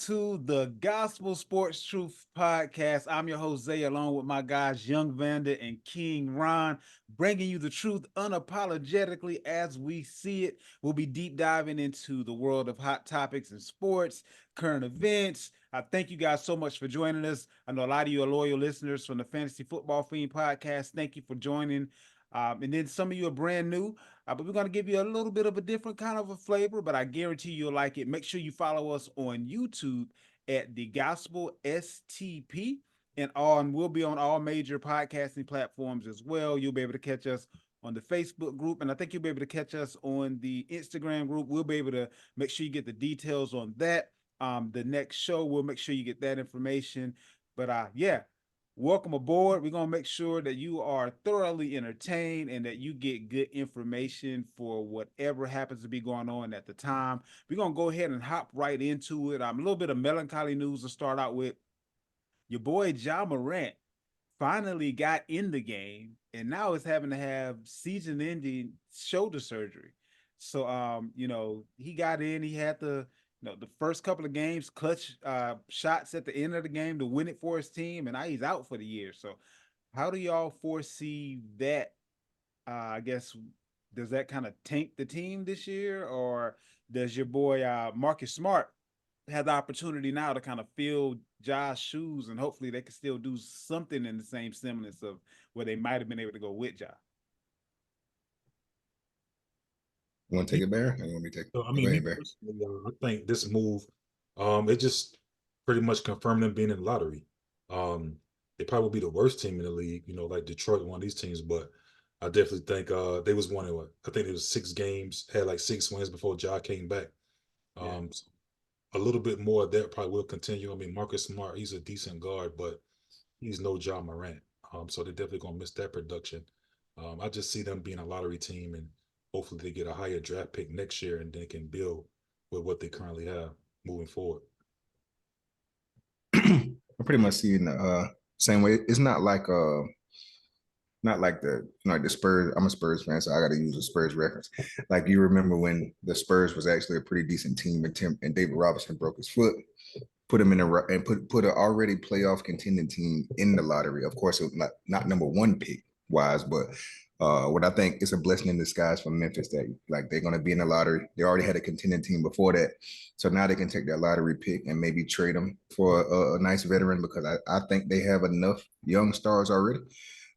to the Gospel Sports Truth Podcast. I'm your host, Zay, along with my guys, Young Vander and King Ron, bringing you the truth unapologetically as we see it. We'll be deep diving into the world of hot topics and sports, current events. I thank you guys so much for joining us. I know a lot of you are loyal listeners from the Fantasy Football Fiend Podcast. Thank you for joining. And then some of you are brand new. But we're going to give you a little bit of a different kind of a flavor, but I guarantee you'll like it. Make sure you follow us on YouTube at the Gospel STP and we'll be on all major podcasting platforms as well. You'll be able to catch us on the Facebook group, and I think you'll be able to catch us on the Instagram group. We'll be able to make sure you get the details on that. The next show, we'll make sure you get that information. But yeah, welcome aboard. We're going to make sure that you are thoroughly entertained and that you get good information for whatever happens to be going on at the time. We're going to go ahead and hop right into it. A little bit of melancholy news to start out with. Your boy Ja Morant finally got in the game and now is having to have season-ending shoulder surgery. So, he got in. He had the first couple of games, clutch shots at the end of the game to win it for his team, and now he's out for the year. So, how do y'all foresee that? I guess does that kind of tank the team this year, or does your boy Marcus Smart have the opportunity now to kind of fill Ja's shoes, and hopefully they can still do something in the same semblance of where they might have been able to go with Ja? You want to take it, Bear? Or you want me to take it? So, I Go mean, me ahead, Bear. personally, I think this move, it just pretty much confirmed them being in the lottery. They probably be the worst team in the league, like Detroit, one of these teams. But I definitely think they was one of what I think it was 6 games, had like 6 wins before Ja came back. Yeah. So a little bit more of that probably will continue. I mean, Marcus Smart, he's a decent guard, but he's no Ja Morant. So they're definitely gonna miss that production. I just see them being a lottery team, and hopefully they get a higher draft pick next year, and they can build with what they currently have moving forward. I pretty much see it in the same way. It's not like the Spurs. I'm a Spurs fan, so I got to use a Spurs reference. Like you remember when the Spurs was actually a pretty decent team, and David Robinson broke his foot, put him in and put an already playoff contending team in the lottery. Of course, it was not number one pick wise, but what I think is a blessing in disguise for Memphis that like they're going to be in the lottery. They already had a contending team before that, so now they can take that lottery pick and maybe trade them for a nice veteran because I think they have enough young stars already.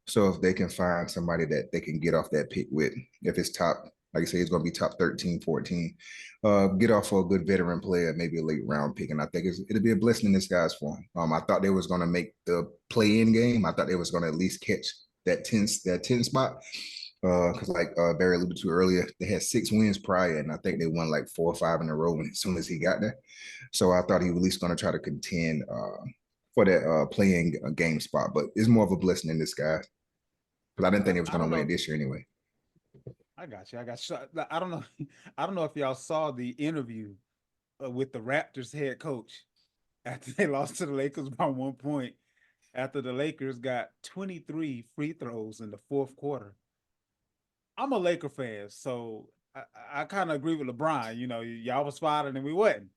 So if they can find somebody that they can get off that pick with, if it's top, like I say, it's going to be top 13, 14, get off for a good veteran player, maybe a late round pick. And I think it'll be a blessing in disguise for them. I thought they was going to make the play-in game. I thought they was going to at least catch that 10 spot. Because Barry alluded to earlier, they had 6 wins prior, and I think they won like 4 or 5 in a row as soon as he got there. So I thought he was at least going to try to contend for that playing game spot. But it's more of a blessing in disguise because I didn't think they was I going don't to win know. it this year anyway. I got you. I got you. I don't know. I don't know if y'all saw the interview with the Raptors head coach after they lost to the Lakers by 1 point. After the Lakers got 23 free throws in the fourth quarter. I'm a Laker fan, so I kind of agree with LeBron. Y'all was fighting and we wasn't.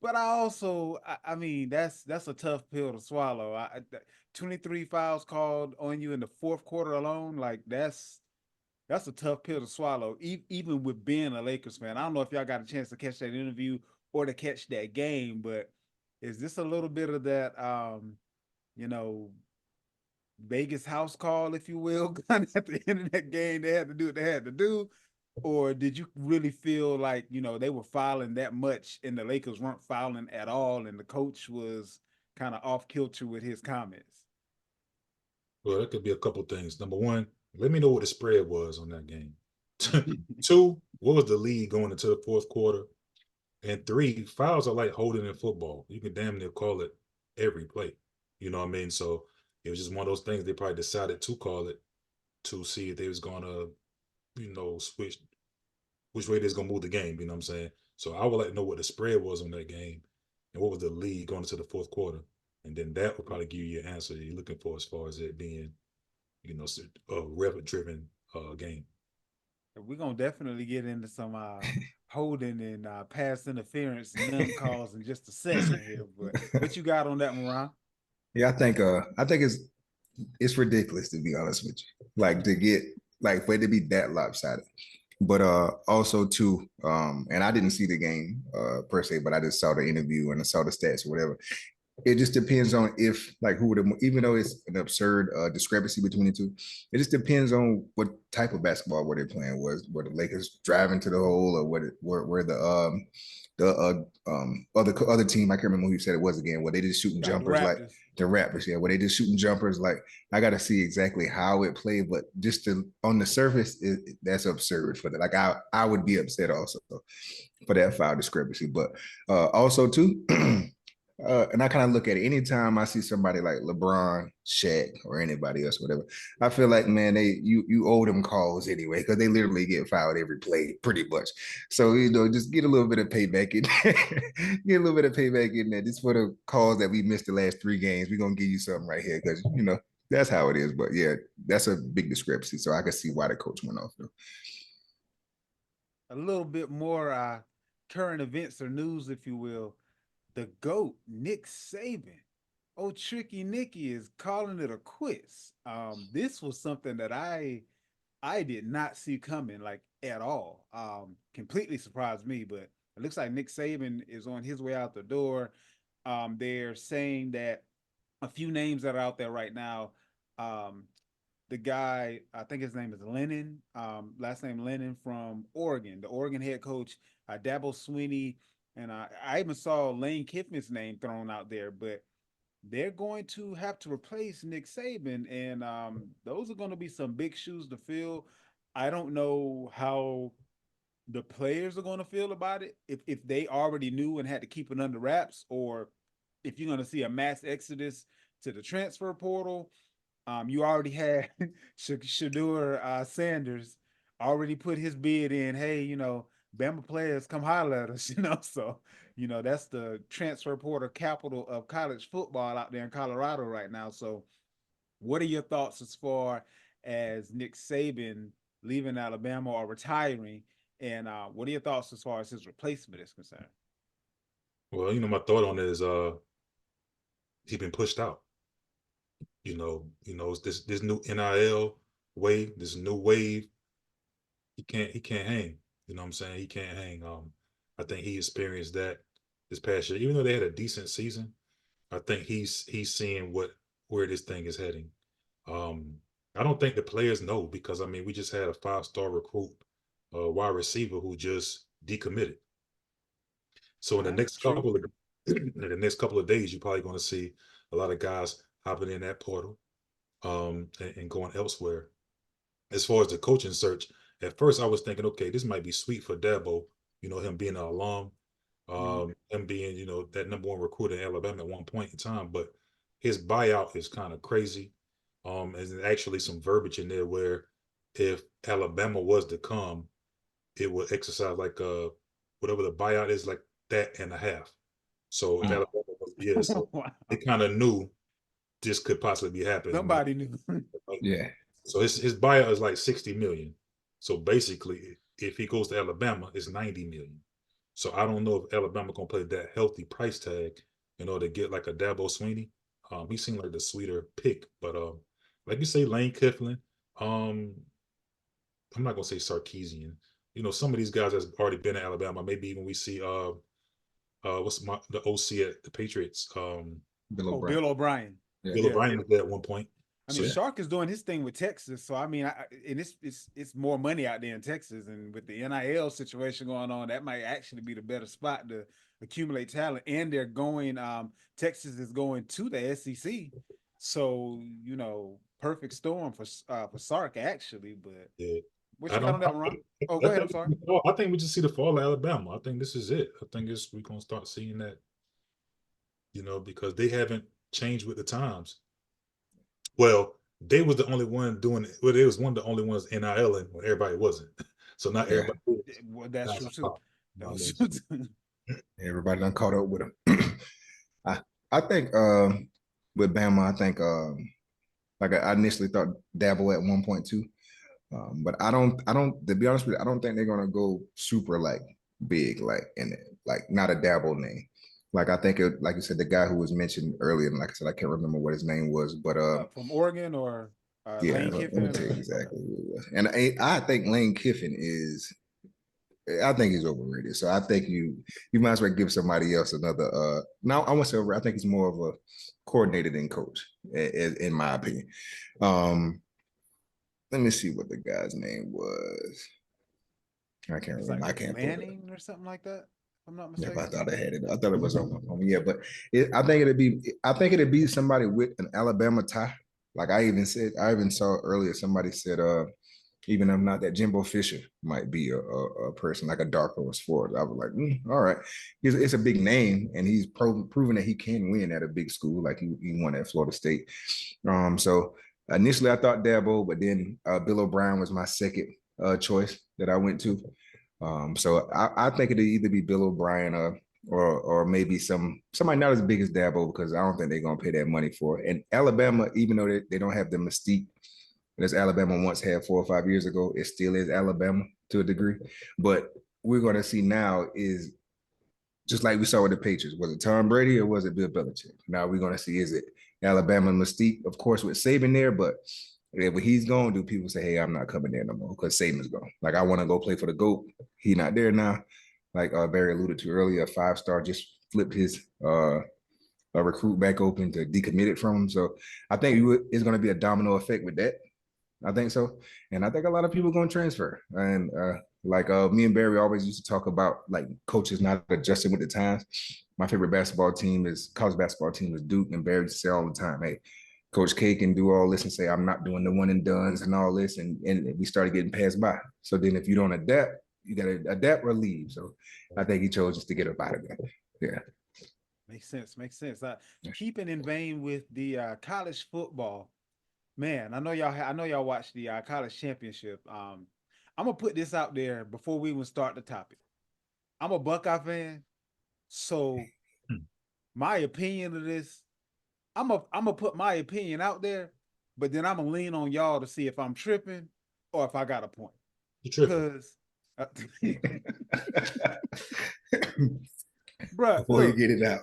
But I mean, that's a tough pill to swallow. 23 fouls called on you in the fourth quarter alone, like that's a tough pill to swallow, even with being a Lakers fan. I don't know if y'all got a chance to catch that interview or to catch that game, but is this a little bit of that, you know, Vegas house call, if you will, kind of at the end of that game? They had to do what they had to do. Or did you really feel like, they were fouling that much and the Lakers weren't fouling at all and the coach was kind of off kilter with his comments? Well, that could be a couple things. Number one, let me know what the spread was on that game. Two, what was the lead going into the fourth quarter? And three, fouls are like holding in football. You can damn near call it every play. You know what I mean? So it was just one of those things they probably decided to call it to see if they was gonna, switch which way they's gonna move the game. You know what I'm saying? So I would like to know what the spread was on that game and what was the lead going into the fourth quarter. And then that would probably give you your answer you're looking for as far as it being, a revenue driven game. We're gonna definitely get into some holding and pass interference none calls in just a second here. But what you got on that, Moran? Yeah, I think it's ridiculous to be honest with you. Like to get like for it to be that lopsided. But also too, and I didn't see the game per se, but I just saw the interview and I saw the stats or whatever. It just depends on if like who would have, even though it's an absurd discrepancy between the two, it just depends on what type of basketball were they playing. Was were the Lakers driving to the hole, or what were the other team, I can't remember who you said it was again, were they just shooting The jumpers like Raptors. the Raptors? Yeah, were they just shooting jumpers? Like I got to see exactly how it played, but just on the surface, that's absurd for that. Like I would be upset also for that foul discrepancy, but also too. And I kind of look at it anytime I see somebody like LeBron, Shaq, or anybody else, whatever. I feel like, man, you owe them calls anyway, because they literally get fouled every play, pretty much. So just get a little bit of payback in, get a little bit of payback in there. Just for the calls that we missed the last 3 games, we're gonna give you something right here, because that's how it is. But yeah, that's a big discrepancy. So I can see why the coach went off though. A little bit more current events or news, if you will. The GOAT, Nick Saban. Oh, Tricky Nicky is calling it a quiz. This was something that I did not see coming like at all. Completely surprised me, but it looks like Nick Saban is on his way out the door. They're saying that a few names that are out there right now. Um, the guy, I think his name is Lennon, last name Lennon from Oregon, the Oregon head coach, Dabo Sweeney, and I even saw Lane Kiffin's name thrown out there, but they're going to have to replace Nick Saban, and those are going to be some big shoes to fill. I don't know how the players are going to feel about it if they already knew and had to keep it under wraps, or if you're going to see a mass exodus to the transfer portal. You already had Shadur Sanders already put his bid in. Hey, Bama players come holler at us. So that's the transfer portal capital of college football out there in Colorado right now. So, what are your thoughts as far as Nick Saban leaving Alabama or retiring? And what are your thoughts as far as his replacement is concerned? Well, my thought on it is he been pushed out. It's this new NIL wave, this new wave. He can't hang. You know what I'm saying? He can't hang. I think he experienced that this past year. Even though they had a decent season, I think he's seeing where this thing is heading. Um, I don't think the players know, because I mean we just had a 5-star recruit, wide receiver who just decommitted. So in the next True. couple of in the next couple of days, you're probably going to see a lot of guys hopping in that portal, and going elsewhere. As far as the coaching search, at first I was thinking, okay, this might be sweet for Dabo, him being an alum, Mm-hmm. him being, that #1 recruit in Alabama at one point in time, but his buyout is kind of crazy. And there's actually some verbiage in there where if Alabama was to come, it would exercise like whatever the buyout is, like that and a half. So if Mm. Alabama was, yeah, so Wow. they kind of knew this could possibly be happening. Somebody knew. Yeah. So his buyout is like 60 million. So basically, if he goes to Alabama, it's 90 million. So I don't know if Alabama gonna play that healthy price tag in order to get like a Dabo Sweeney. He seemed like the sweeter pick, but like you say, Lane Kiffin. Um, I'm not gonna say Sarkeesian. Some of these guys that's already been in Alabama. Maybe even we see what's the OC at the Patriots. Bill Oh, O'Brien. Bill O'Brien. Yeah. Bill Yeah. O'Brien was there at one point. I mean, So Shark is doing his thing with Texas, so I mean, and it's more money out there in Texas, and with the NIL situation going on, that might actually be the better spot to accumulate talent. And they're going, Texas is going to the SEC, so perfect storm for Sark actually. But yeah, what I you got don't. on that one, Ron? Oh, I go ahead. I'm think sorry. I think we just see the fall of Alabama. I think this is it. I think we're gonna start seeing that. Because they haven't changed with the times. Well, they was the only one doing it. Well, they was one of the only ones NIL when everybody wasn't. So not Yeah. everybody is. Well, that's Guys true are too. pop. You know That what I was mean? true too. Everybody done caught up with him. I I think with Bama, I think like I initially thought Dabble at 1.2. But I don't to be honest with you, I don't think they're gonna go super like big, like and like not a Dabble name. Like I think it, like you said, the guy who was mentioned earlier, and like I said, I can't remember what his name was, but from Oregon or yeah, Lane let me Kiffin tell you or exactly who it was. And I think Lane Kiffin is, I think he's overrated. So I think you might as well give somebody else another. Now I want to say I think he's more of a coordinator than coach, in my opinion. Um, let me see what the guy's name was. I can't it's remember. like I can't pull it up. Lanning or something like that. If I'm not Yeah, but I mistaken. thought I had it. I thought it was on my phone. Yeah, but I think it'd be. I think it'd be somebody with an Alabama tie. Like I even saw earlier. Somebody said, even if not that, Jimbo Fisher might be a person like a dark horse for it. I was like, all right, it's a big name, and he's proven that he can win at a big school. Like he won at Florida State. So initially I thought Dabo, but then Bill O'Brien was my second choice that I went to. So I think it'd either be Bill O'Brien or maybe somebody not as big as Dabo, because I don't think they're gonna pay that money for it. And Alabama, even though they don't have the mystique as Alabama once had 4 or 5 years ago, it still is Alabama to a degree. But we're gonna see now is just like we saw with the Patriots. Was it Tom Brady or was it Bill Belichick? Now we're gonna see, is it Alabama mystique, of course, with Saban there, but when he's gone, do people say, "Hey, I'm not coming there no more because Saban's gone"? Like I want to go play for the GOAT. He not there now. Like Barry alluded to earlier, a 5-star just flipped his a recruit back open to decommitted from him. So I think it's going to be a domino effect with that. I think so, and I think a lot of people are going to transfer. And me and Barry always used to talk about like coaches not adjusting with the times. My favorite college basketball team is Duke, and Barry used to say all the time, "Hey, Coach K can do all this and say I'm not doing the one and dones and all this," and we started getting passed by. So then if you don't adapt, you got to adapt or leave. So I think he chose just to get up out of there. Yeah. Makes sense. Makes sense. Keeping in vein with the college football, man. I know y'all watch the college championship. I'm gonna put this out there before we even start the topic. I'm a Buckeye fan, so my opinion of this, I'm gonna put my opinion out there, but then I'm gonna lean on y'all to see if I'm tripping or if I got a point. You tripping. Because, bruh, Before you look, get it out.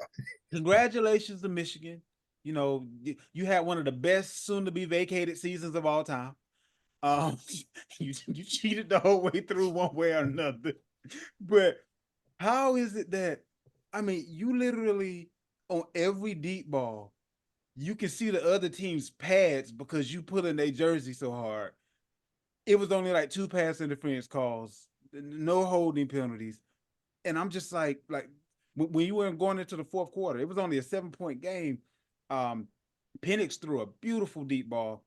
congratulations to Michigan. You know, you had one of the best soon to be vacated seasons of all time. Um, you cheated the whole way through one way or another. But how is it that, I mean, you literally on every deep ball, you can see the other team's pads because you put in their jersey so hard. It was only like 2 pass interference calls, no holding penalties. And I'm just like when you were going into the fourth quarter, it was only a 7-point game. Um, Penix threw a beautiful deep ball,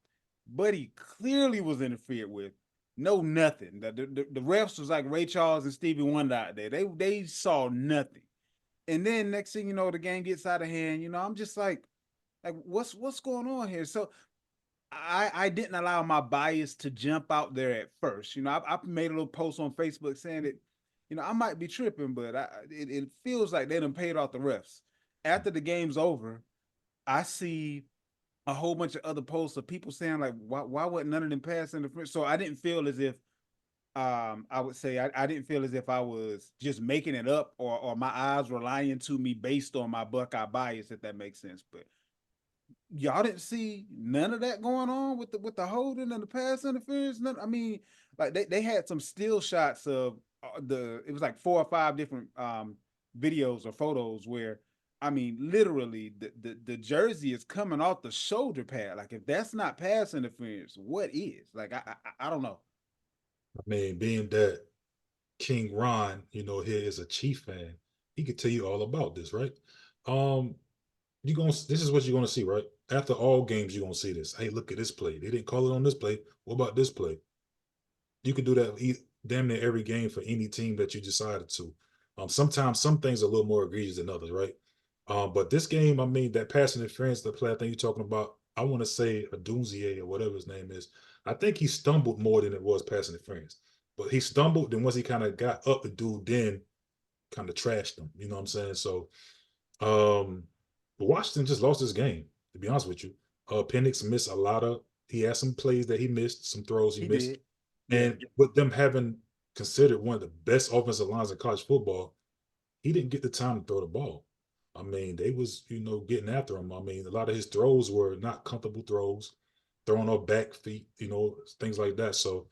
but he clearly was interfered with. No, nothing. The refs was like Ray Charles and Stevie Wonder out there. They saw nothing. And then next thing you know, the game gets out of hand. You know, I'm just like what's going on here? So I didn't allow my bias to jump out there at first. You know, I made a little post on Facebook saying that, you know, I might be tripping, but it feels like they done paid off the refs. After the game's over, I see a whole bunch of other posts of people saying like, why wasn't none of them pass interference? So I didn't feel as if I would say I didn't feel as if I was just making it up or my eyes were lying to me based on my Buckeye bias, if that makes sense. But y'all didn't see none of that going on with the holding and the pass interference. None, I mean, like they had some still shots of it was like 4 or 5 different videos or photos where, I mean, literally the jersey is coming off the shoulder pad. Like if that's not pass interference, what is? Like I don't know. I mean, being that King Ron, here is a Chief fan, he could tell you all about this, right? This is what you're gonna see, right? After all games, you're gonna see this. Hey, look at this play. They didn't call it on this play. What about this play? You can do that damn near every game for any team that you decided to. Sometimes some things are a little more egregious than others, right? But this game, I mean, that pass interference, the play I think you're talking about, I want to say Adunzier or whatever his name is. I think he stumbled more than it was pass interference. But he stumbled, then once he kind of got up, the dude then kind of trashed him. You know what I'm saying? So but Washington just lost this game, to be honest with you. Penix missed he had some plays that he missed, some throws he He missed. did. Yeah. And with them having, considered one of the best offensive lines in college football, he didn't get the time to throw the ball. I mean, they was, getting after him. I mean, a lot of his throws were not comfortable throws, throwing off back feet, things like that. So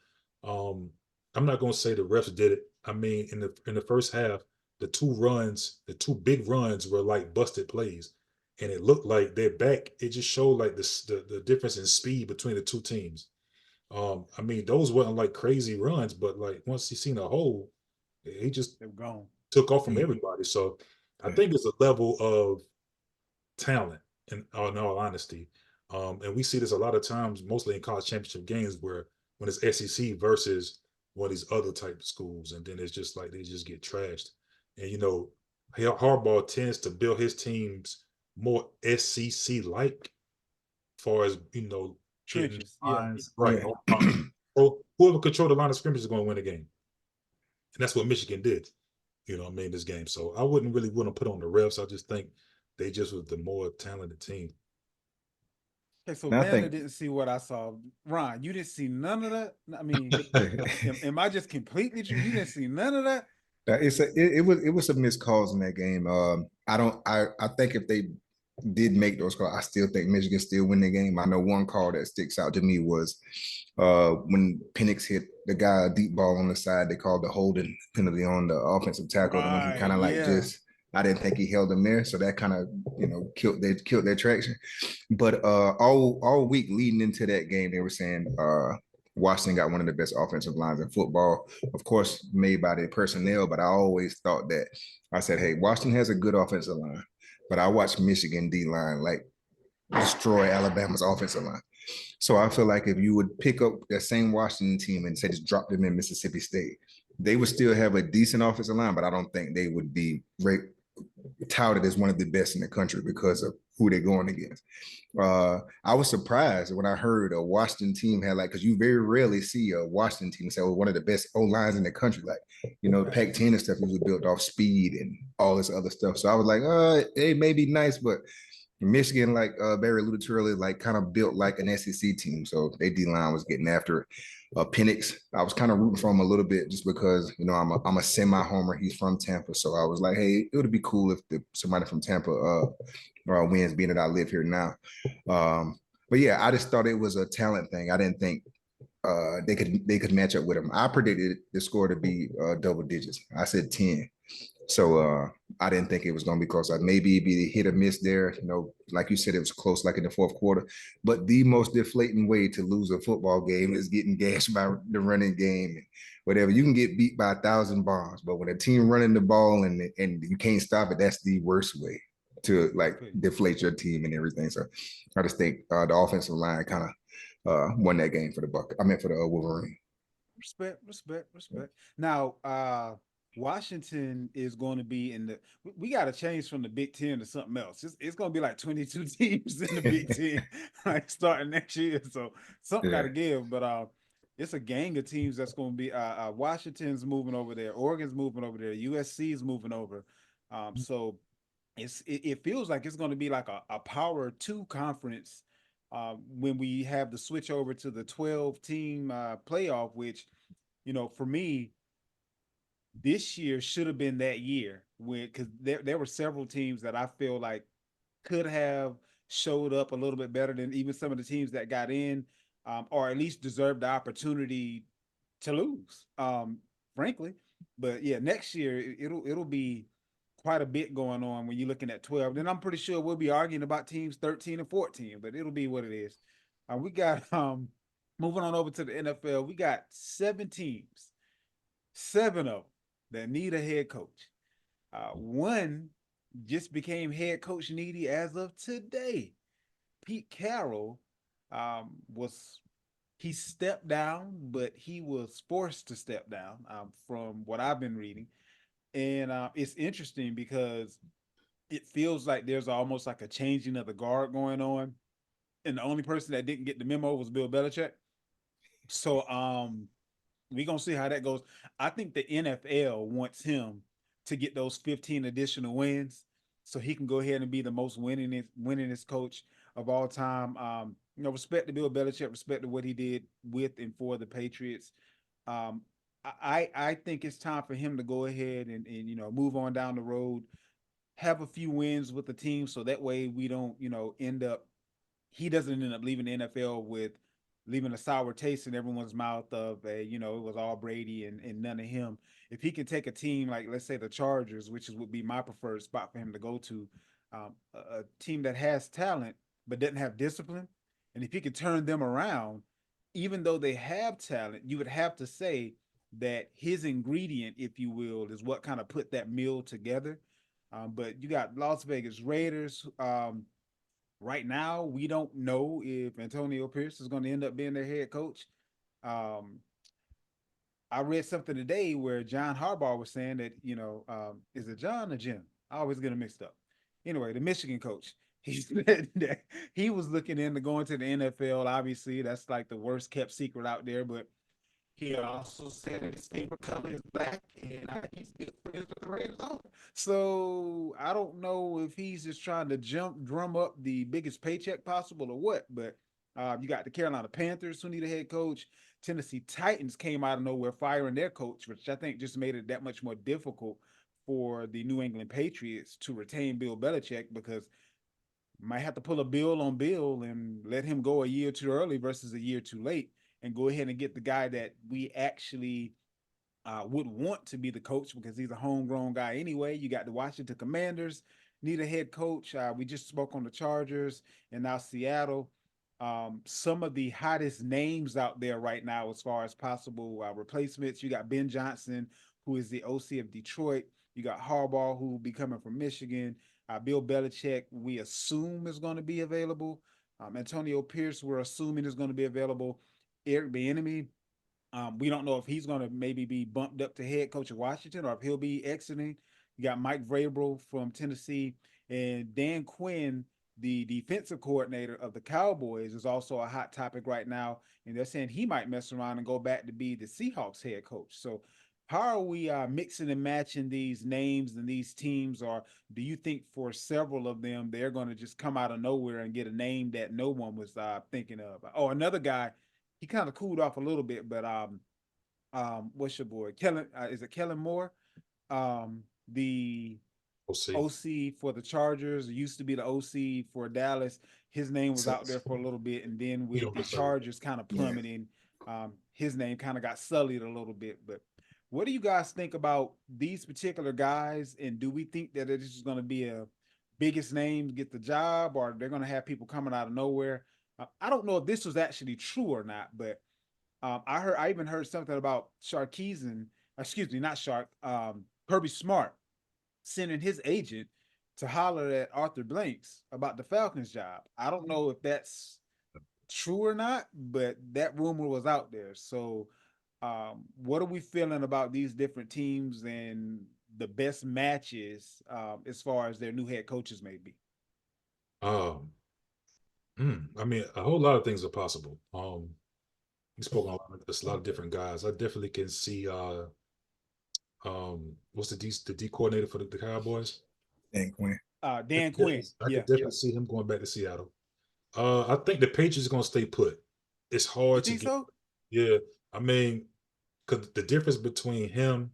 um, I'm not gonna say the refs did it. I mean, in the first half, the two big runs were like busted plays. And it looked like their back, it just showed like the difference in speed between the two teams. I mean, those wasn't like crazy runs, but like once he seen a hole, he just They're gone. took off from Mhm. everybody. So I Yeah. think it's a level of talent, in all honesty. And we see this a lot of times, mostly in college championship games, where when it's SEC versus one of these other type of schools, and then it's just like they just get trashed. And Harbaugh tends to build his teams more SEC like, far as getting Trenches. Yeah. lines right. Yeah. So whoever control the line of scrimmage is going to win the game, and that's what Michigan did. This game. So I wouldn't really want to put on the refs. I just think they just was the more talented team. Okay, so And I Vanda think didn't see what I saw. Ron, you didn't see none of that? I mean, am I just completely true? You didn't see none of that? it was some missed calls in that game. I think if they did make those calls, I still think Michigan still win the game. I know one call that sticks out to me was when Penix hit the guy a deep ball on the side. They called the holding penalty on the offensive tackle. The one he Right. kind of like Yeah. just. I didn't think he held him there, so that kind of killed their traction. But all week leading into that game, they were saying Washington got one of the best offensive lines in football, of course, made by their personnel. But I always thought that I said, hey, Washington has a good offensive line, but I watched Michigan D line like destroy Alabama's offensive line. So I feel like if you would pick up that same Washington team and say just drop them in Mississippi State, they would still have a decent offensive line, but I don't think they would be touted as one of the best in the country because of who they're going against. I was surprised when I heard a Washington team had because you very rarely see a Washington team say, "Oh, one of the best O lines in the country." Like, Right. Pac-10 and stuff was built off speed and all this other stuff. So I was like, it may be nice, but Michigan, like Barry alluded to earlier, like kind of built like an SEC team. So their D line was getting after it. Penix, I was kind of rooting for him a little bit just because I'm a semi homer. He's from Tampa, so I was like, hey, it would be cool if somebody from Tampa wins, being that I live here now. But yeah, I just thought it was a talent thing. I didn't think they could match up with him. I predicted the score to be double digits. I said 10. So I didn't think it was going to be close. Maybe it'd be a hit or miss there. Like you said, it was close, like in the fourth quarter. But the most deflating way to lose a football game is getting gashed by the running game and whatever. You can get beat by 1,000 bombs, but when a team running the ball and you can't stop it, that's the worst way to like deflate your team and everything. So I just think the offensive line kind of won that game for the Buck. I meant for the Wolverine. Respect. Now, Washington is going to be in the. We got to change from the Big Ten to something else. It's going to be like 22 teams in the Big Ten, like starting next year. So something got Yeah. to give. But it's a gang of teams that's going to be. Washington's moving over there. Oregon's moving over there. USC's moving over. So it feels like it's going to be like a Power Two conference when we have the switch over to the 12 team playoff, which for me, this year should have been that year when because there were several teams that I feel like could have showed up a little bit better than even some of the teams that got in, or at least deserved the opportunity to lose. Frankly, but yeah, next year it'll be quite a bit going on when you're looking at 12. Then I'm pretty sure we'll be arguing about teams 13 and 14, but it'll be what it is. We got moving on over to the NFL. We got 7 teams, 7 of them that need a head coach. One just became head coach needy as of today. Pete Carroll was he stepped down, but he was forced to step down from what I've been reading. And it's interesting because it feels like there's almost like a changing of the guard going on. And the only person that didn't get the memo was Bill Belichick. So we're gonna see how that goes. I think the NFL wants him to get those 15 additional wins so he can go ahead and be the most winningest coach of all time. Respect to Bill Belichick, respect to what he did with and for the Patriots. Um, I think it's time for him to go ahead and move on down the road, have a few wins with the team, so that way we don't end up he doesn't end up leaving the NFL with leaving a sour taste in everyone's mouth of it was all Brady and none of him. If he can take a team like let's say the Chargers, which would be my preferred spot for him to go to, a team that has talent but doesn't have discipline, and if he can turn them around, even though they have talent, you would have to say that his ingredient, if you will, is what kind of put that meal together. But you got Las Vegas Raiders. Right now, we don't know if Antonio Pierce is going to end up being their head coach. Um, I read something today where John Harbaugh was saying that, is it John or Jim? I always get them mixed up. Anyway, the Michigan coach, he said that he was looking into going to the NFL. Obviously, that's like the worst kept secret out there, but he also said that his favorite color is black, and he's good friends with the Raiders owner. So I don't know if he's just trying to drum up the biggest paycheck possible or what. But you got the Carolina Panthers who need a head coach. Tennessee Titans came out of nowhere firing their coach, which I think just made it that much more difficult for the New England Patriots to retain Bill Belichick because might have to pull a Bill on Bill and let him go a year too early versus a year too late and go ahead and get the guy that we actually would want to be the coach because he's a homegrown guy anyway. You got the Washington Commanders need a head coach. We just spoke on the Chargers and now Seattle. Some of the hottest names out there right now as far as possible replacements. You got Ben Johnson, who is the OC of Detroit. You got Harbaugh, who will be coming from Michigan. Bill Belichick, we assume is going to be available. Antonio Pierce, we're assuming is going to be available. Eric Bieniemy, we don't know if he's going to maybe be bumped up to head coach of Washington or if he'll be exiting. You got Mike Vrabel from Tennessee and Dan Quinn, the defensive coordinator of the Cowboys, is also a hot topic right now. And they're saying he might mess around and go back to be the Seahawks head coach. So how are we mixing and matching these names and these teams? Or do you think for several of them, they're going to just come out of nowhere and get a name that no one was thinking of? Oh, another guy, he kind of cooled off a little bit, but what's your boy? Kellen, is it Kellen Moore? The OC. OC for the Chargers, used to be the OC for Dallas. His name was out there for a little bit, and then You with don't the deserve it. Chargers kind of plummeting, his name kind of got sullied a little bit. But what do you guys think about these particular guys? And do we think that it is going to be a biggest names get the job, or they're going to have people coming out of nowhere? I don't know if this was actually true or not, but I even heard something about Sharkeeson, excuse me, not Shark, Kirby Smart sending his agent to holler at Arthur Blanks about the Falcons job. I don't know if that's true or not, but that rumor was out there. So, what are we feeling about these different teams and the best matches as far as their new head coaches may be? Um, I mean, a whole lot of things are possible. We spoke on a lot of different guys. I definitely can see what's the D coordinator for the Cowboys? Dan Quinn. Dan Quinn, I yeah. could definitely see him going back to Seattle. I think the Patriots are gonna stay put. It's You hard to think get. so? Yeah, I mean, because the difference between him,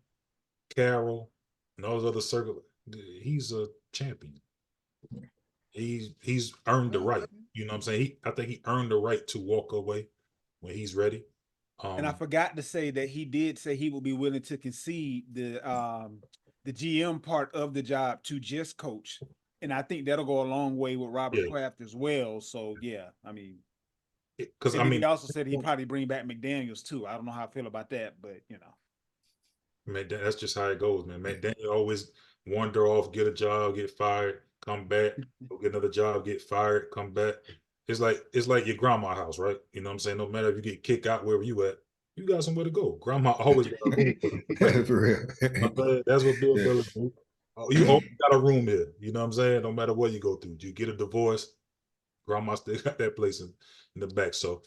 Carroll, and all those other circle, he's a champion. He's earned the right. You know what I'm saying? I think he earned the right to walk away when he's ready. And I forgot to say that he did say he would be willing to concede the GM part of the job to just coach. And I think that'll go a long way with Robert Yeah, Kraft as well. So yeah, I mean, because and I then he mean, also said he'd probably bring back McDaniels too. I don't know how I feel about that, but man, that's just how it goes, man. Man, Daniel always wander off, get a job, get fired, come back, go get another job, get fired, come back. It's like your grandma house, right? You know what I'm saying? No matter if you get kicked out wherever you at, you got somewhere to go. Grandma always got a room for you. For real. That's what Bill Yeah. Belichick do. Oh, you always got a room here. You know what I'm saying? No matter what you go through, you get a divorce, grandma still got that place in the back. So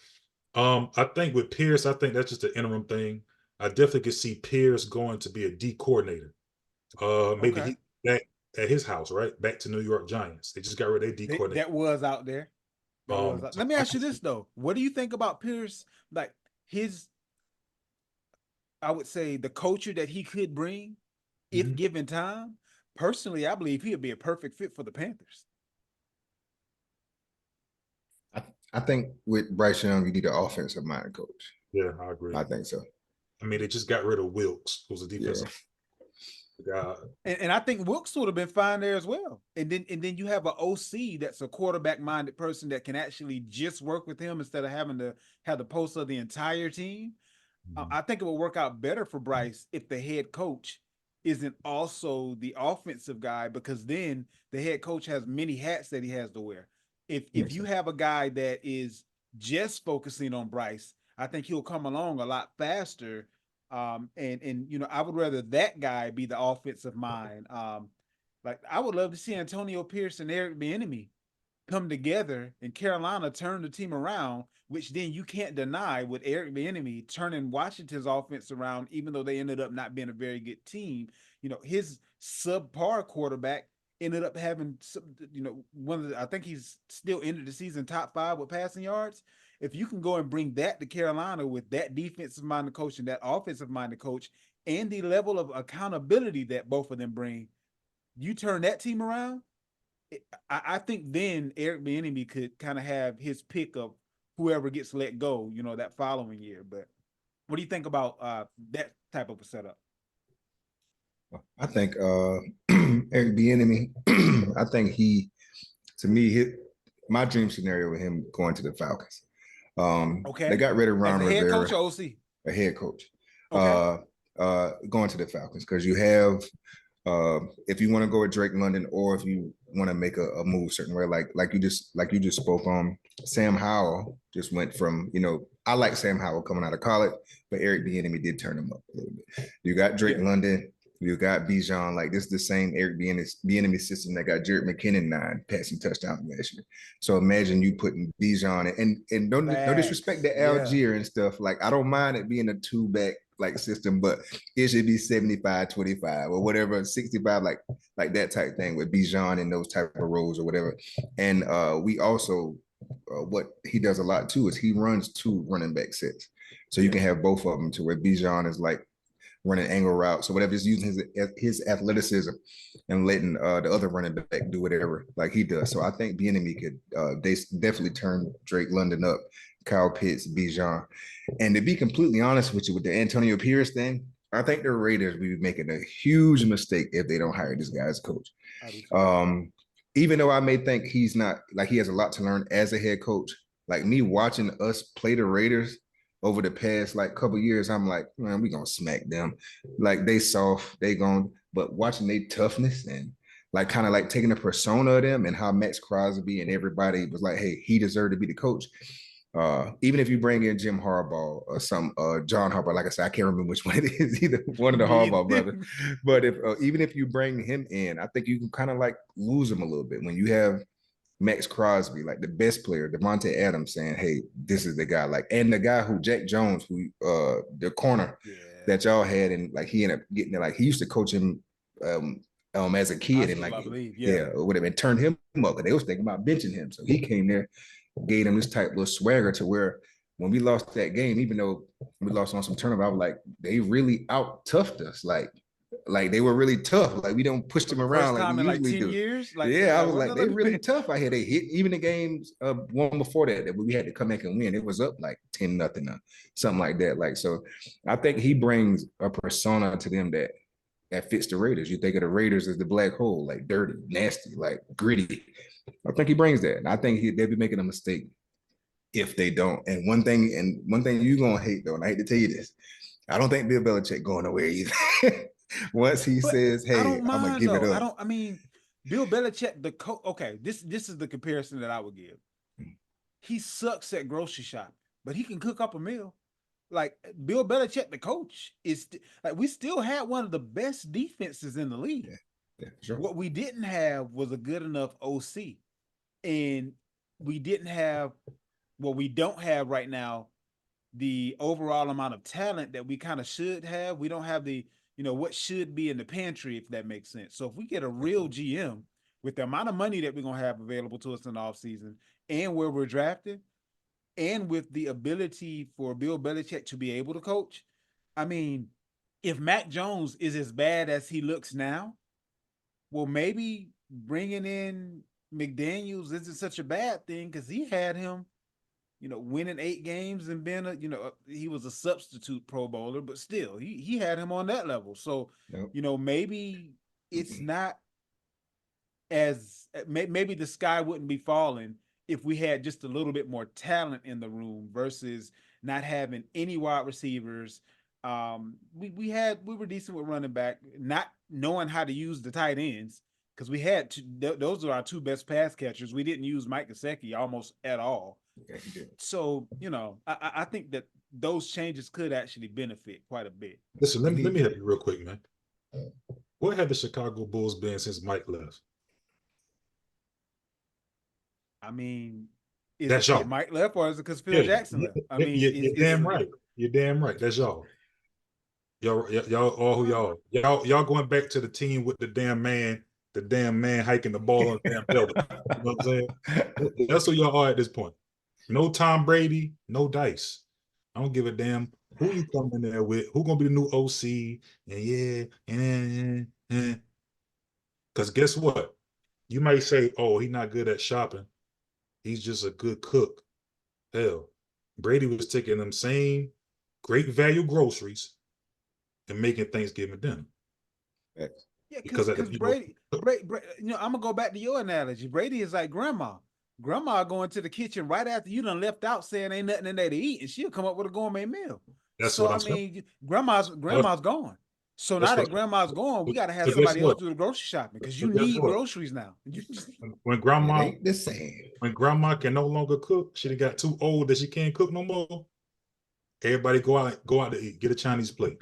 I think with Pierce, I think that's just an interim thing. I definitely could see Pierce going to be a D coordinator. Maybe okay. he back at his house, right? Back to New York Giants. They just got rid of their D coordinator. That was out there. That was So Let me I ask can you this see, though. What do you think about Pierce? Like his I would say the culture that he could bring, if Mhm. given time, personally, I believe he'd be a perfect fit for the Panthers. I, I think with Bryce Young, you need an offensive minded coach. Yeah, I agree. I think so. I mean, they just got rid of Wilkes, who's a Yeah. defensive guy. And I think Wilkes would have been fine there as well. And then you have an OC that's a quarterback minded person that can actually just work with him instead of having to have the pulse of the entire team. Mhm. I think it will work out better for Bryce if the head coach isn't also the offensive guy, because then the head coach has many hats that he has to wear. If Makes you sense. have a guy that is just focusing on Bryce, I think he'll come along a lot faster. And I would rather that guy be the offensive mind. Like I would love to see Antonio Pierce and Eric Bieniemy come together and Carolina turn the team around, which then you can't deny with Eric Bieniemy turning Washington's offense around, even though they ended up not being a very good team. His subpar quarterback ended up having, one of the, I think he's still ended the season top 5 with passing yards. If you can go and bring that to Carolina with that defensive minded coach and that offensive minded coach and the level of accountability that both of them bring, you turn that team around. I think then Eric Bieniemy could kind of have his pick of whoever gets let go, that following year. But what do you think about that type of a setup? I think Eric Bieniemy. I think he, to me, hit my dream scenario with him going to the Falcons. They Okay, got rid of as Ron a head Rivera, coach or OC? a head coach. Okay, Going to the Falcons because you have if you want to go with Drake London or if you want to make a move certain way, like you just spoke on, Sam Howell just went from, I like Sam Howell coming out of college, but Eric Bieniemy did turn him up a little bit. You got Drake yeah, London, you got Bijan, like this is the same Eric Bieniemy system that got Jared McKinnon 9 passing touchdowns last year. So imagine you putting Bijan and no disrespect facts, to yeah, Algier and stuff. Like I don't mind it being a two back like system, but it should be 75-25 or whatever, 65, like that type thing with Bijan in those type of roles or whatever. And we also what he does a lot too is he runs 2 running back sets. So you yeah, can have both of them to where Bijan is like running angle routes or whatever, just using his athleticism and letting the other running back do whatever like he does. So I think Bieniemy could they definitely turn Drake London up, Kyle Pitts, Bijan. And to be completely honest with you, with the Antonio Pierce thing, I think the Raiders will be making a huge mistake if they don't hire this guy as coach. I do too. Um, Even though I may think he's not like he has a lot to learn as a head coach, like me watching us play the Raiders over the past like couple years, I'm like, man, we gonna smack them. Like they soft, they gone, but watching their toughness and like kind of like taking the persona of them and how Max Crosby and everybody was like, hey, he deserved to be the coach. Even if you bring in Jim Harbaugh or some John Harbaugh, like I said, I can't remember which one it is, either one of the Me, Harbaugh brothers. But if even if you bring him in, I think you can kind of like lose him a little bit when you have Max Crosby, like the best player, Devontae Adams, saying, "Hey, this is the guy." Like, and the guy who Jack Jones, who the corner yeah, that y'all had, and like he ended up getting it. Like he used to coach him as a high kid, and school, like I believe. Yeah, yeah, or whatever, and turned him up. And they was thinking about benching him, so he came there, gave him this type of swagger to where when we lost that game, even though we lost on some turnover, I was like, they really out toughed us. Like they were really tough. Like we don't push for them the around first like we time in like usually 10 do. years. Yeah, I was like, they Let really me. tough out here. They hit even the games one before that we had to come back and win. It was up like 10-0, something like that. Like so, I think he brings a persona to them that fits the Raiders. You think of the Raiders as the black hole, like dirty, nasty, like gritty. I think he brings that, and I think they'll be making a mistake if they don't. And one thing you're gonna hate though, and I hate to tell you this, I don't think Bill Belichick going nowhere either. Once he But says, I "Hey, don't I'm gonna mind give it though. I up," don't. I mean, Bill Belichick, the coach. Okay, this is the comparison that I would give. He sucks at grocery shopping, but he can cook up a meal. Like Bill Belichick, the coach, like we still had one of the best defenses in the league. yeah, yeah, for sure. What we didn't have was a good enough OC, and we didn't have. Well, we don't have right now the overall amount of talent that we kind of should have. We don't have what should be in the pantry, if that makes sense. So if we get a real GM with the amount of money that we're gonna have available to us in the offseason and where we're drafted, and with the ability for Bill Belichick to be able to coach, I mean, if Mac Jones is as bad as he looks now, well, maybe bringing in McDaniels isn't such a bad thing because he had him, winning 8 games and being he was a substitute Pro Bowler, but still, he had him on that level. So, Yep. Maybe it's not as maybe the sky wouldn't be falling if we had just a little bit more talent in the room versus not having any wide receivers. We were decent with running back, not knowing how to use the tight ends because we had those are our two best pass catchers. We didn't use Mike Gesicki almost at all. Yeah, he did. So I think that those changes could actually benefit quite a bit. Listen, let me help you real quick, man. Where have the Chicago Bulls been since Mike left? I mean, is That's it y'all. Mike left or is it because Phil Jackson left? I mean, you're damn right. You're damn right. That's y'all. Y'all all who y'all going back to the team with the damn man hiking the ball on the damn belt. You know what I'm saying? That's who y'all are at this point. No Tom Brady, no dice. I don't give a damn who you come in there with, who gonna be the new OC, and because guess what? You might say, oh, he's not good at shopping. He's just a good cook. Hell, Brady was taking them same great value groceries and making Thanksgiving dinner. Yeah, because Brady, I'm gonna go back to your analogy. Brady is like grandma. Grandma going to the kitchen right after you done left out saying ain't nothing in there to eat, and she'll come up with a gourmet meal. That's what I'm saying. Grandma's gone. So now that grandma's gone, we got to have somebody else do the grocery shopping because you need groceries now. When grandma ain't the same. When grandma can no longer cook, she got too old that she can't cook no more. Everybody go out to eat. Get a Chinese plate.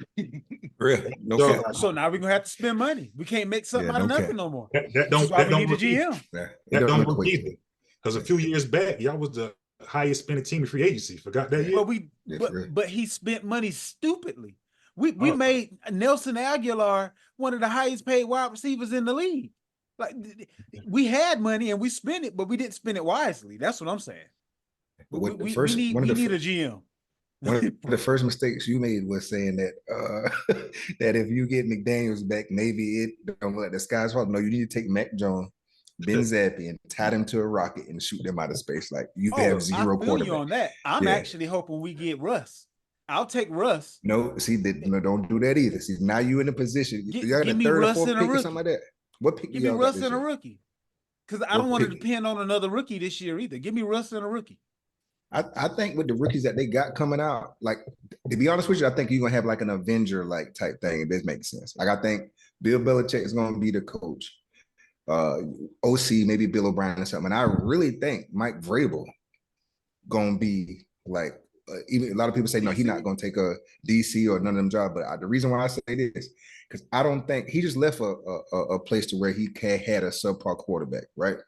Really? No. So now we're gonna have to spend money. We can't make something out of nothing no more. That don't need a GM. That don't work either. Because a few years back, y'all was the highest spending team in free agency. Forgot that year? But he spent money stupidly. We made Nelson Aguilar one of the highest paid wide receivers in the league. Like we had money and we spent it, but we didn't spend it wisely. That's what I'm saying. We need a GM. One of the first mistakes you made was saying that that if you get McDaniels back, maybe the sky's falling. No, you need to take Mac Jones, Ben Zappi, and tie them to a rocket and shoot them out of space. Like you have zero quarterback. I feel you on that. I'm actually hoping we get Russ. I'll take Russ. No, see, don't do that either. See, now you in a position. You got a third or fourth pick or something like that. What pick? Give me Russ and a rookie. Because I don't want to depend on another rookie this year either. Give me Russ and a rookie. I think with the rookies that they got coming out, like to be honest with you, I think you're gonna have like an Avenger like type thing. If this makes sense. Like I think Bill Belichick is gonna be the coach. OC maybe Bill O'Brien or something. And I really think Mike Vrabel gonna be like even a lot of people say no, he's not gonna take a DC or none of them jobs. But the reason why I say this because I don't think he just left a place to where he had a subpar quarterback, right?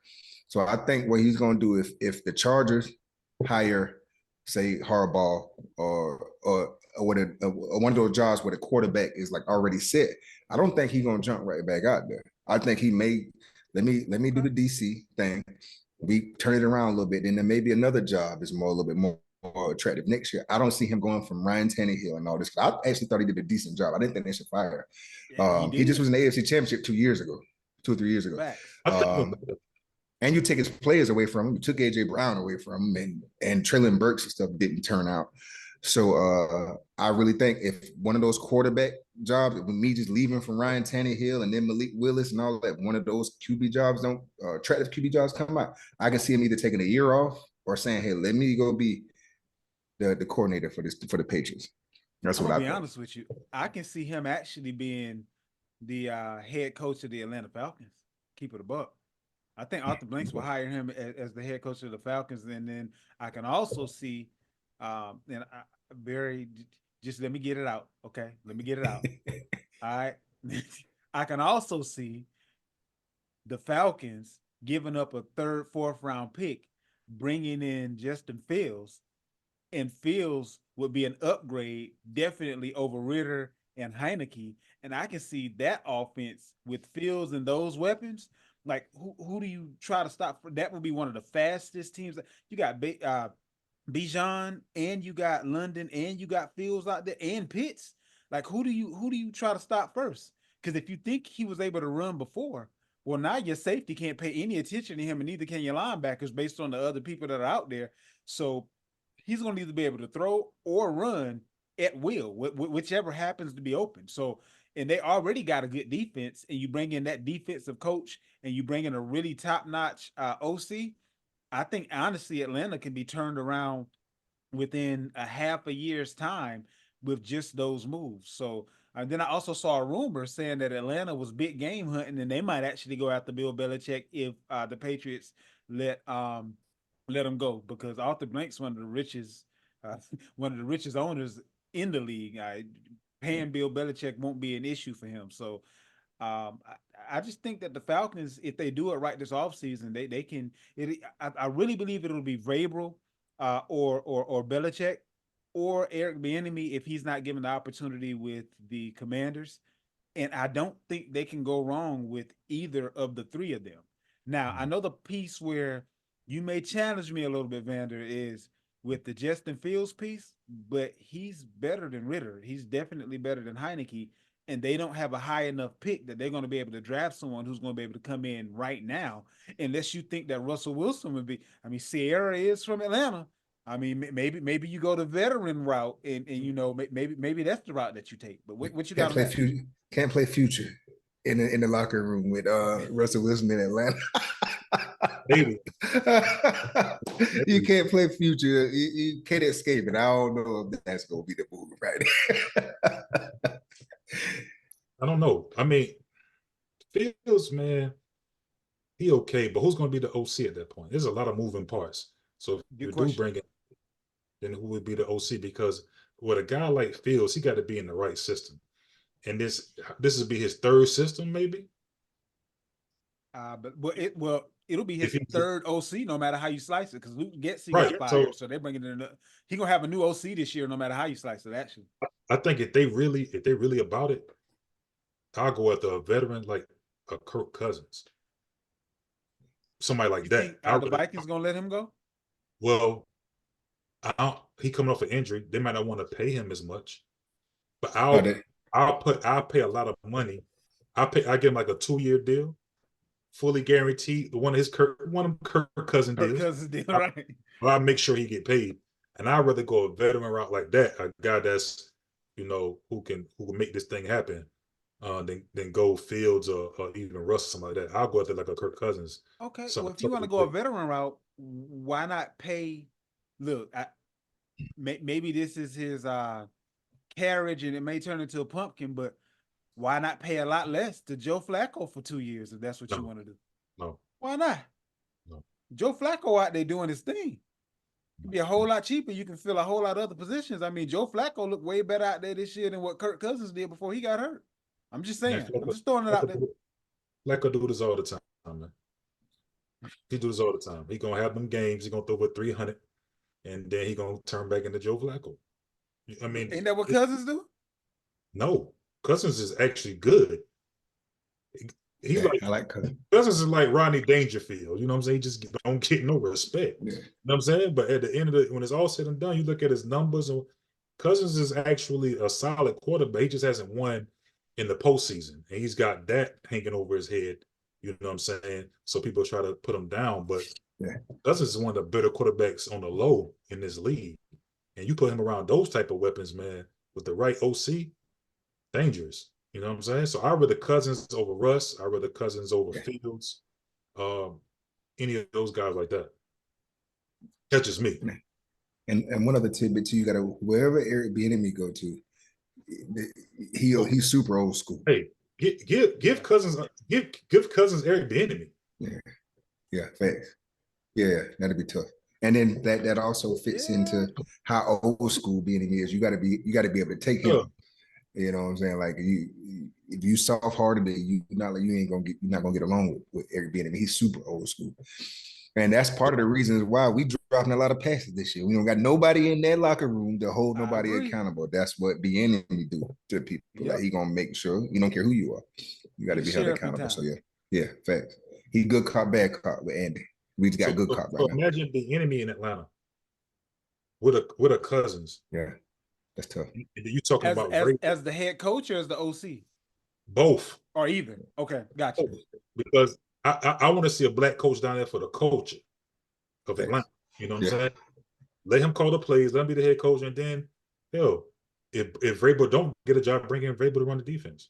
So I think what he's gonna do if the Chargers hire, say Harbaugh or one of those jobs where the quarterback is like already set, I don't think he's gonna jump right back out there. I think he may let me do the DC thing. We turn it around a little bit, and then maybe another job is a little bit more attractive next year. I don't see him going from Ryan Tannehill and all this. I actually thought he did a decent job. I didn't think they should fire him. He just was in the AFC Championship 2 or 3 years ago. And you take his players away from him. You took AJ Brown away from him, and Treylon Burks and stuff didn't turn out. So I really think if one of those quarterback jobs, with me just leaving from Ryan Tannehill and then Malik Willis and all that, one of those QB jobs attractive QB jobs come out, I can see him either taking a year off or saying, "Hey, let me go be the coordinator for the Patriots." That's what I think. To be honest with you, I can see him actually being the head coach of the Atlanta Falcons. Keep it a buck. I think Arthur Blanks will hire him as the head coach of the Falcons, and then I can also see, just let me get it out, okay? Let me get it out. All right. I can also see the Falcons giving up a 3rd, 4th round pick, bringing in Justin Fields, and Fields would be an upgrade definitely over Ritter and Heineke, and I can see that offense with Fields and those weapons. Like who do you try to stop? That would be one of the fastest teams. You got Bijan and you got London and you got Fields out there and Pitts. Like who do you try to stop first? Because if you think he was able to run before, well, now your safety can't pay any attention to him, and neither can your linebackers based on the other people that are out there. So he's going to either be able to throw or run at will, whichever happens to be open. So, and they already got a good defense, and you bring in that defensive coach, and you bring in a really top notch OC. I think honestly, Atlanta can be turned around within a half a year's time with just those moves. So then I also saw a rumor saying that Atlanta was big game hunting, and they might actually go after Bill Belichick if the Patriots let let him go, because Arthur Blank's uh, one of the richest owners in the league. Paying Bill Belichick won't be an issue for him. So I just think that the Falcons, if they do it right this offseason, they can. I really believe it'll be Vrabel or Belichick or Eric Bieniemy if he's not given the opportunity with the Commanders. And I don't think they can go wrong with either of the three of them. Now, I know the piece where you may challenge me a little bit, Vander, is with the Justin Fields piece, but he's better than Ritter. He's definitely better than Heineke, and they don't have a high enough pick that they're going to be able to draft someone who's going to be able to come in right now, unless you think that Russell Wilson would be. I mean, Sierra is from Atlanta. I mean, maybe you go the veteran route, and maybe that's the route that you take. But what you got Can't on play that? future. Can't play future in the locker room with Russell Wilson in Atlanta. Maybe. You can't play future. You can't escape it. I don't know if that's gonna be the move, right? I don't know. I mean, Fields, man, he okay, but who's going to be the OC at that point? There's a lot of moving parts. So if Good you do question. bring it, then who would be the OC? Because with a guy like Fields, he got to be in the right system. And this would be his third system, maybe. It'll be If his he third OC, no matter how you slice it, because Luke Getsy right, got fired, so they're bringing in. He gonna have a new OC this year, no matter how you slice it. Actually, I think if they really about it, I'll go after a veteran like a Kirk Cousins, somebody like you that. think the Vikings gonna let him go? Well, he coming off an injury. They might not want to pay him as much, but I'll pay a lot of money. I give him like a 2-year deal, fully guaranteed. One of Kirk Cousin Kirk deals. Cousins did right. I'll make sure he get paid. And I'd rather go a veteran route like that, a guy that's who can make this thing happen, than go Fields or even Russ or something like that. I'll go after like a Kirk Cousins. Okay, well, if you want to go a veteran route, why not pay? Look, maybe this is his carriage, and it may turn into a pumpkin, but why not pay a lot less to Joe Flacco for 2 years if that's what you want to do? No. Why not? No. Joe Flacco out there doing his thing. It'd be a whole lot cheaper. You can fill a whole lot of other positions. I mean, Joe Flacco looked way better out there this year than what Kirk Cousins did before he got hurt. I'm just saying. I'm just throwing it out there. Flacco do this all the time, man. He do this all the time. He gonna have them games. He gonna throw for 300, and then he gonna turn back into Joe Flacco. I mean, ain't that what Cousins do? No, Cousins is actually good. He's I like Cousins is like Rodney Dangerfield. You know what I'm saying? He just don't get no respect. Yeah. You know what I'm saying? But at the end of it, when it's all said and done, you look at his numbers, and Cousins is actually a solid quarterback. He just hasn't won in the postseason, and he's got that hanging over his head. You know what I'm saying? So people try to put him down, but Cousins is one of the better quarterbacks on the low in this league. And you put him around those type of weapons, man, with the right OC, dangerous. You know what I'm saying? So I rather Cousins over Russ. I rather Cousins over Fields. Any of those guys like that. That's just me. And one other tidbit too, you gotta wherever Eric Bieniemy go to, he's super old school. Hey, give Cousins Eric Bieniemy. Yeah, facts. Yeah, that'd be tough. And then that also fits into how old school Bieniemy is. You gotta be able to take him. You know what I'm saying? Like if you soft hearted, you're not gonna get along with Eric Bieniemy. He's super old school, and that's part of the reasons why we dropping a lot of passes this year. We don't got nobody in that locker room to hold nobody accountable. That's what Bieniemy do to people. Yep. Like he gonna make sure you don't care who you are, you got to be held accountable. So yeah, facts. He good cop, bad cop with Andy. We just got good cop right now. Imagine the enemy in Atlanta with a Cousins. Yeah. That's tough. And then you talking about as the head coach or as the OC? both. Or either. Okay, gotcha. Because I want to see a black coach down there for the culture of Atlanta. You know what I'm saying? Let him call the plays, let him be the head coach, and then hell, if Vrabel don't get a job, bring in Vrabel to run the defense.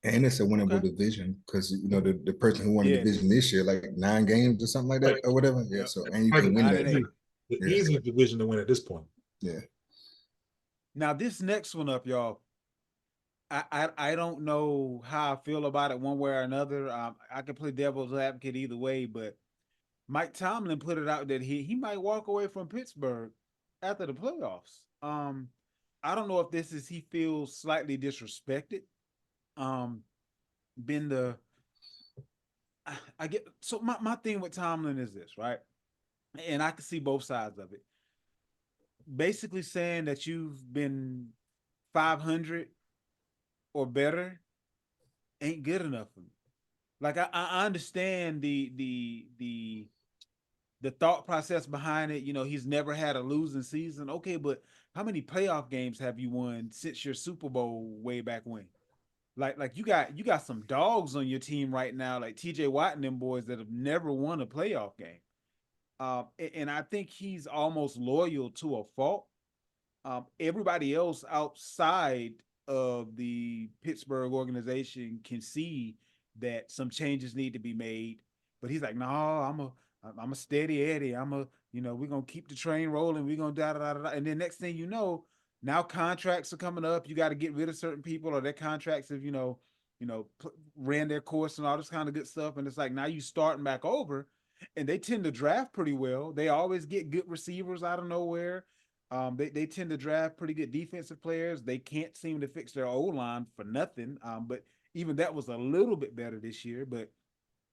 And it's a winnable division because the person who won the division this year, like 9 games or something like that, or whatever. Yeah. So and you can win that. The easiest division to win at this point. Yeah. Now this next one up, y'all. I don't know how I feel about it one way or another. I could play devil's advocate either way, but Mike Tomlin put it out that he might walk away from Pittsburgh after the playoffs. I don't know if this is he feels slightly disrespected. I get so my thing with Tomlin is this, right? And I can see both sides of it. Basically saying that you've been 500 or better ain't good enough for me. Like I understand the thought process behind it. You know, he's never had a losing season. Okay, but how many playoff games have you won since your Super Bowl way back when? Like you got some dogs on your team right now, like TJ Watt and them boys that have never won a playoff game. And I think he's almost loyal to a fault. Everybody else outside of the Pittsburgh organization can see that some changes need to be made, but he's like, no, I'm a steady Eddie. We're gonna keep the train rolling. We're gonna da. And then next thing you know, now contracts are coming up. You got to get rid of certain people, or their contracts have ran their course and all this kind of good stuff. And it's like now you starting back over, and they tend to draft pretty well. They always get good receivers out of nowhere. They tend to draft pretty good defensive players. They can't seem to fix their O-line for nothing. But even that was a little bit better this year. But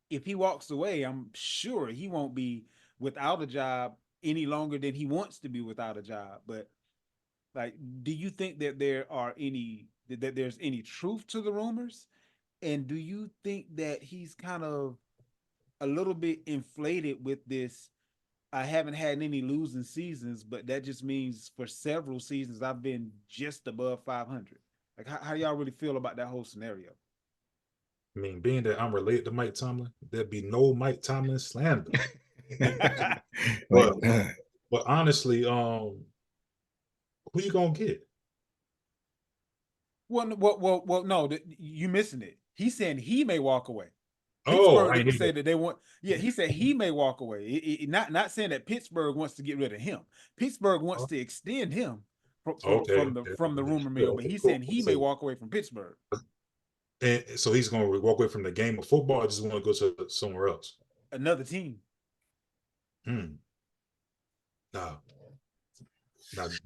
if he walks away, I'm sure he won't be without a job any longer than he wants to be without a job. But like, do you think that there's any truth to the rumors? And do you think that he's kind of a little bit inflated with this? I haven't had any losing seasons, but that just means for several seasons I've been just above 500. Like, how do y'all really feel about that whole scenario? I mean, being that I'm related to Mike Tomlin, there'd be no Mike Tomlin slander. but honestly, who you gonna get? Well, no, you missing it. He's saying he may walk away. Pittsburgh didn't say that they want. Yeah, he said he may walk away. Not saying that Pittsburgh wants to get rid of him. Pittsburgh wants to extend him from the rumor mill, but he's saying he may walk away from Pittsburgh. And so he's going to walk away from the game of football. Or just want to go to somewhere else, another team. Now,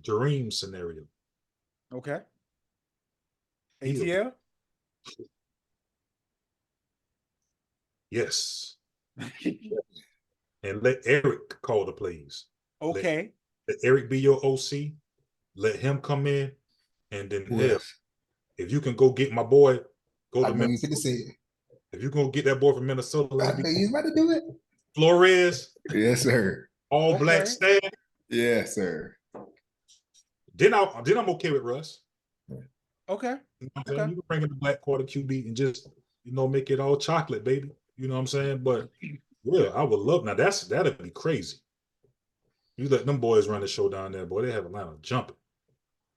dream scenario. Okay. ATL. Yes. And let Eric call the plays. Okay. Let Eric be your OC. Let him come in, and then if you can go get my boy, go to Minnesota. If you gonna get that boy from Minnesota, he's about to do it. Flores. Yes, sir. All black staff. Yes, sir. Then I'm okay with Russ. Okay. You can bring in the black quarter QB and just make it all chocolate, baby. You know what I'm saying? But yeah, I would love. Now that'd be crazy. You let them boys run the show down there, boy. They have Atlanta jumping.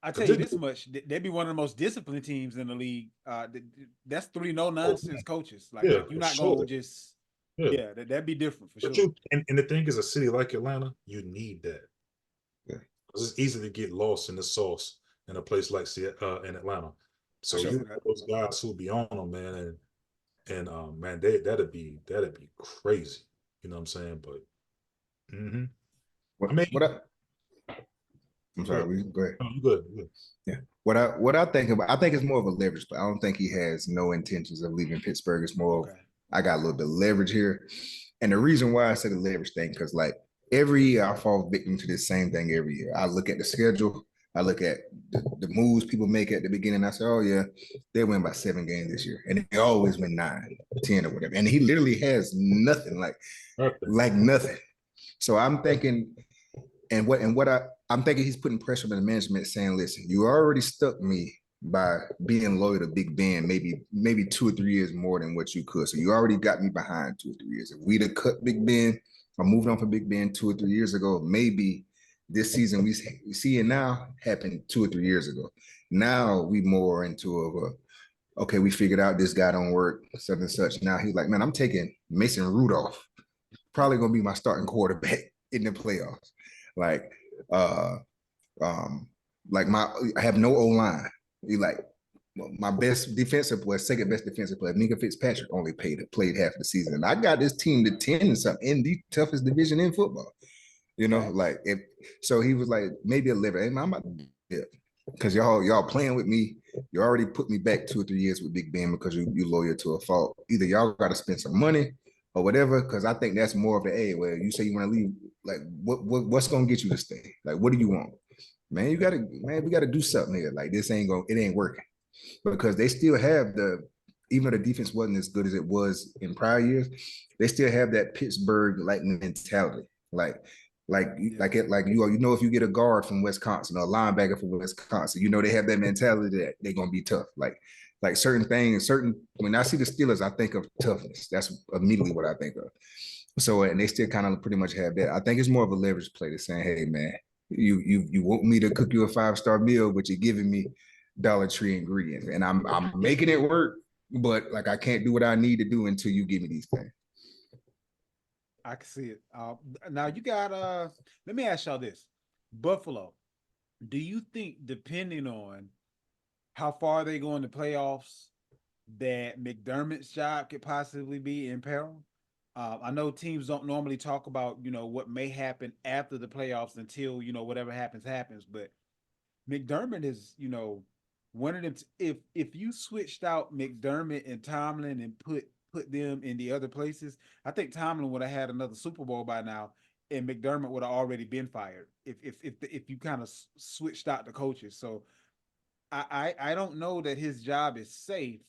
I tell you this much: they'd be one of the most disciplined teams in the league. That's 3 no-nonsense coaches. Like you're not going to just. Yeah, that'd be different for sure. And the thing is, a city like Atlanta, you need that. Yeah, it's easy to get lost in the sauce in a place like in Atlanta. So you those guys who be on them, man, and man, that'd be crazy. You know what I'm saying? But I'm sorry, go ahead. No, you good. Yeah. What I think about, I think it's more of a leverage, but I don't think he has no intentions of leaving Pittsburgh. It's more of, I got a little bit of leverage here. And the reason why I said the leverage thing, because like every year I fall victim to this same thing every year. I look at the schedule, I look at the moves people make at the beginning. I say, oh yeah, they win by 7 games this year. And they always win 9, 10 or whatever. And he literally has nothing, like nothing. So I'm thinking I'm thinking he's putting pressure on the management, saying, "Listen, you already stuck me by being loyal to Big Ben, maybe 2 or 3 years more than what you could. So you already got me behind 2 or 3 years. If we'd have cut Big Ben or moved on from Big Ben 2 or 3 years ago, maybe this season we see it now happened 2 or 3 years ago. Now we more into okay, we figured out this guy don't work, such and such. Now he's like, man, I'm taking Mason Rudolph, probably gonna be my starting quarterback in the playoffs. Like, uh, like I have no O line. You like my best defensive player, second best defensive player, Minka Fitzpatrick only played half the season, and I got this team to 10 and something in the toughest division in football. You know, like if so, he was like maybe 11. Hey, I'm about to dip because y'all playing with me. You already put me back 2 or 3 years with Big Ben because you loyal to a fault. Either y'all got to spend some money or whatever. Because I think that's more of a hey, well, you say you want to leave. Like, what's gonna get you to stay? Like, what do you want? Man, we gotta do something here. Like, it ain't working because they still have even though the defense wasn't as good as it was in prior years, they still have that Pittsburgh like mentality. You know, if you get a guard from Wisconsin or a linebacker from Wisconsin, you know they have that mentality that they're gonna be tough. Like certain things, when I see the Steelers, I think of toughness. That's immediately what I think of. So and they still kind of pretty much have that. I think it's more of a leverage play to saying, hey man, you want me to cook you a 5-star meal, but you're giving me Dollar Tree ingredients, and I'm making it work, but like I can't do what I need to do until you give me these things. I can see it. Now you got let me ask y'all this. Buffalo, do you think depending on how far they go in the playoffs that McDermott's job could possibly be in peril? I know teams don't normally talk about, what may happen after the playoffs until, whatever happens, but McDermott is, one of them. If you switched out McDermott and Tomlin and put them in the other places, I think Tomlin would have had another Super Bowl by now, and McDermott would have already been fired if you kind of switched out the coaches. So I don't know that his job is safe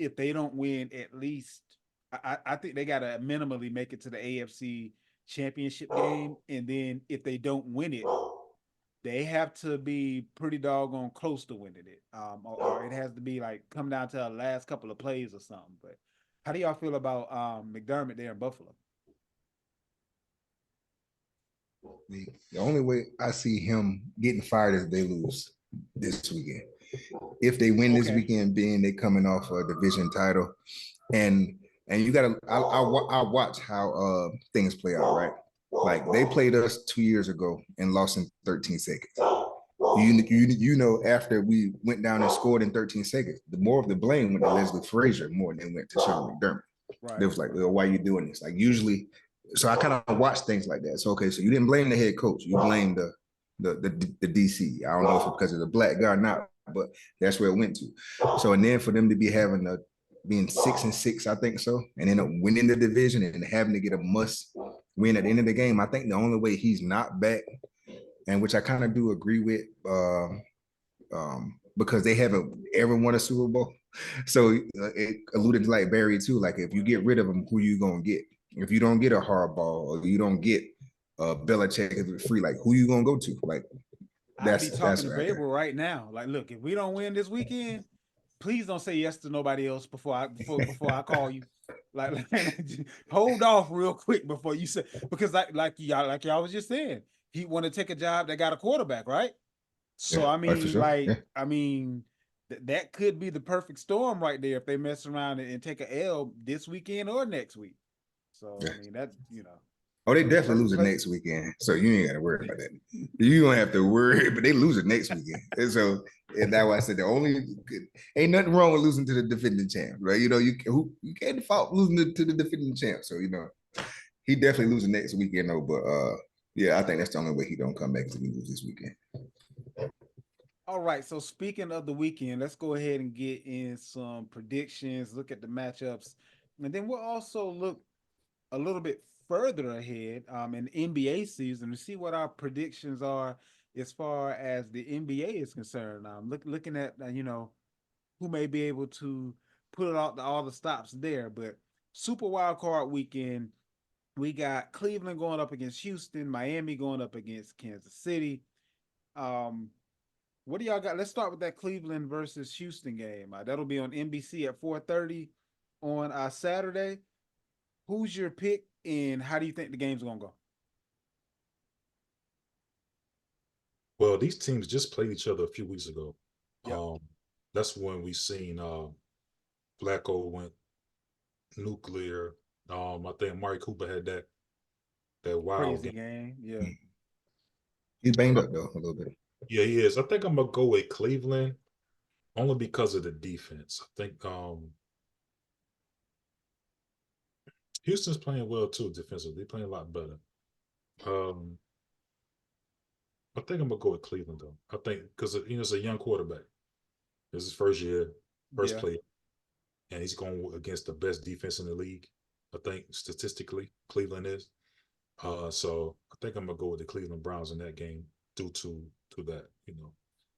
if they don't win at least. I think they got to minimally make it to the AFC Championship game, and then if they don't win it, they have to be pretty doggone close to winning it. Or it has to be like come down to the last couple of plays or something. But how do y'all feel about McDermott there in Buffalo? The only way I see him getting fired is if they lose this weekend. If they win this weekend, being they coming off a division title, and you gotta, I watch how things play out, right? Like they played us 2 years ago and lost in 13 seconds. You know, after we went down and scored in 13 seconds, the more of the blame went to Leslie Frazier more than went to Sean McDermott. Right. They was like, well, why are you doing this? Like usually, so I kind of watch things like that. So okay, so you didn't blame the head coach, you blamed the DC. I don't know if it's because of the black guy or not, but that's where it went to. So and then for them to be being 6-6, I think so, and end up winning the division and having to get a must win at the end of the game. I think the only way he's not back, and which I kind of do agree with, because they haven't ever won a Super Bowl. So it alluded to like Barry too. Like if you get rid of him, who you gonna get? If you don't get a Harbaugh or you don't get Belichick free, like who you gonna go to? Like I'd be talking to Babel right now. Like, look, if we don't win this weekend, please don't say yes to nobody else before I call you. Like hold off real quick before you say, because like y'all was just saying, he want to take a job that got a quarterback, right? So yeah, I mean, sure. That could be the perfect storm right there if they mess around and take a L this weekend or next week. So I mean that Oh, they definitely lose it next weekend. So you ain't got to worry about that. You don't have to worry, but they lose it next weekend. And that's why I said ain't nothing wrong with losing to the defending champ, right? You can't default losing to the defending champ. So he definitely losing next weekend though. But yeah, I think that's the only way he don't come back to lose this weekend. All right. So speaking of the weekend, let's go ahead and get in some predictions. Look at the matchups, and then we'll also look a little bit further ahead in the NBA season to see what our predictions are as far as the NBA is concerned. Looking at who may be able to put out all the stops there, but Super Wildcard weekend, We got Cleveland going up against Houston, Miami going up against Kansas City. Um, what do y'all got? Let's start with that Cleveland versus Houston game. That'll be on NBC at 4:30 on Saturday. Who's your pick, and how do you think the game's gonna go? Well, these teams just played each other a few weeks ago. Yep, That's when we seen Flacco went nuclear. I think Mari Cooper had that wild crazy game. game. Yeah, Mm. He's banged Uh, up though a little bit. yeah, he is. I think I'm gonna go with Cleveland only because of the defense. I think Houston's playing well too defensively. They're playing a lot better. Um, I think I'm gonna go with Cleveland though. I think because it's a young quarterback. This is his first year, first yeah. play, and he's going against the best defense in the league. I think statistically, Cleveland is. So I think I'm gonna go with the Cleveland Browns in that game due to that,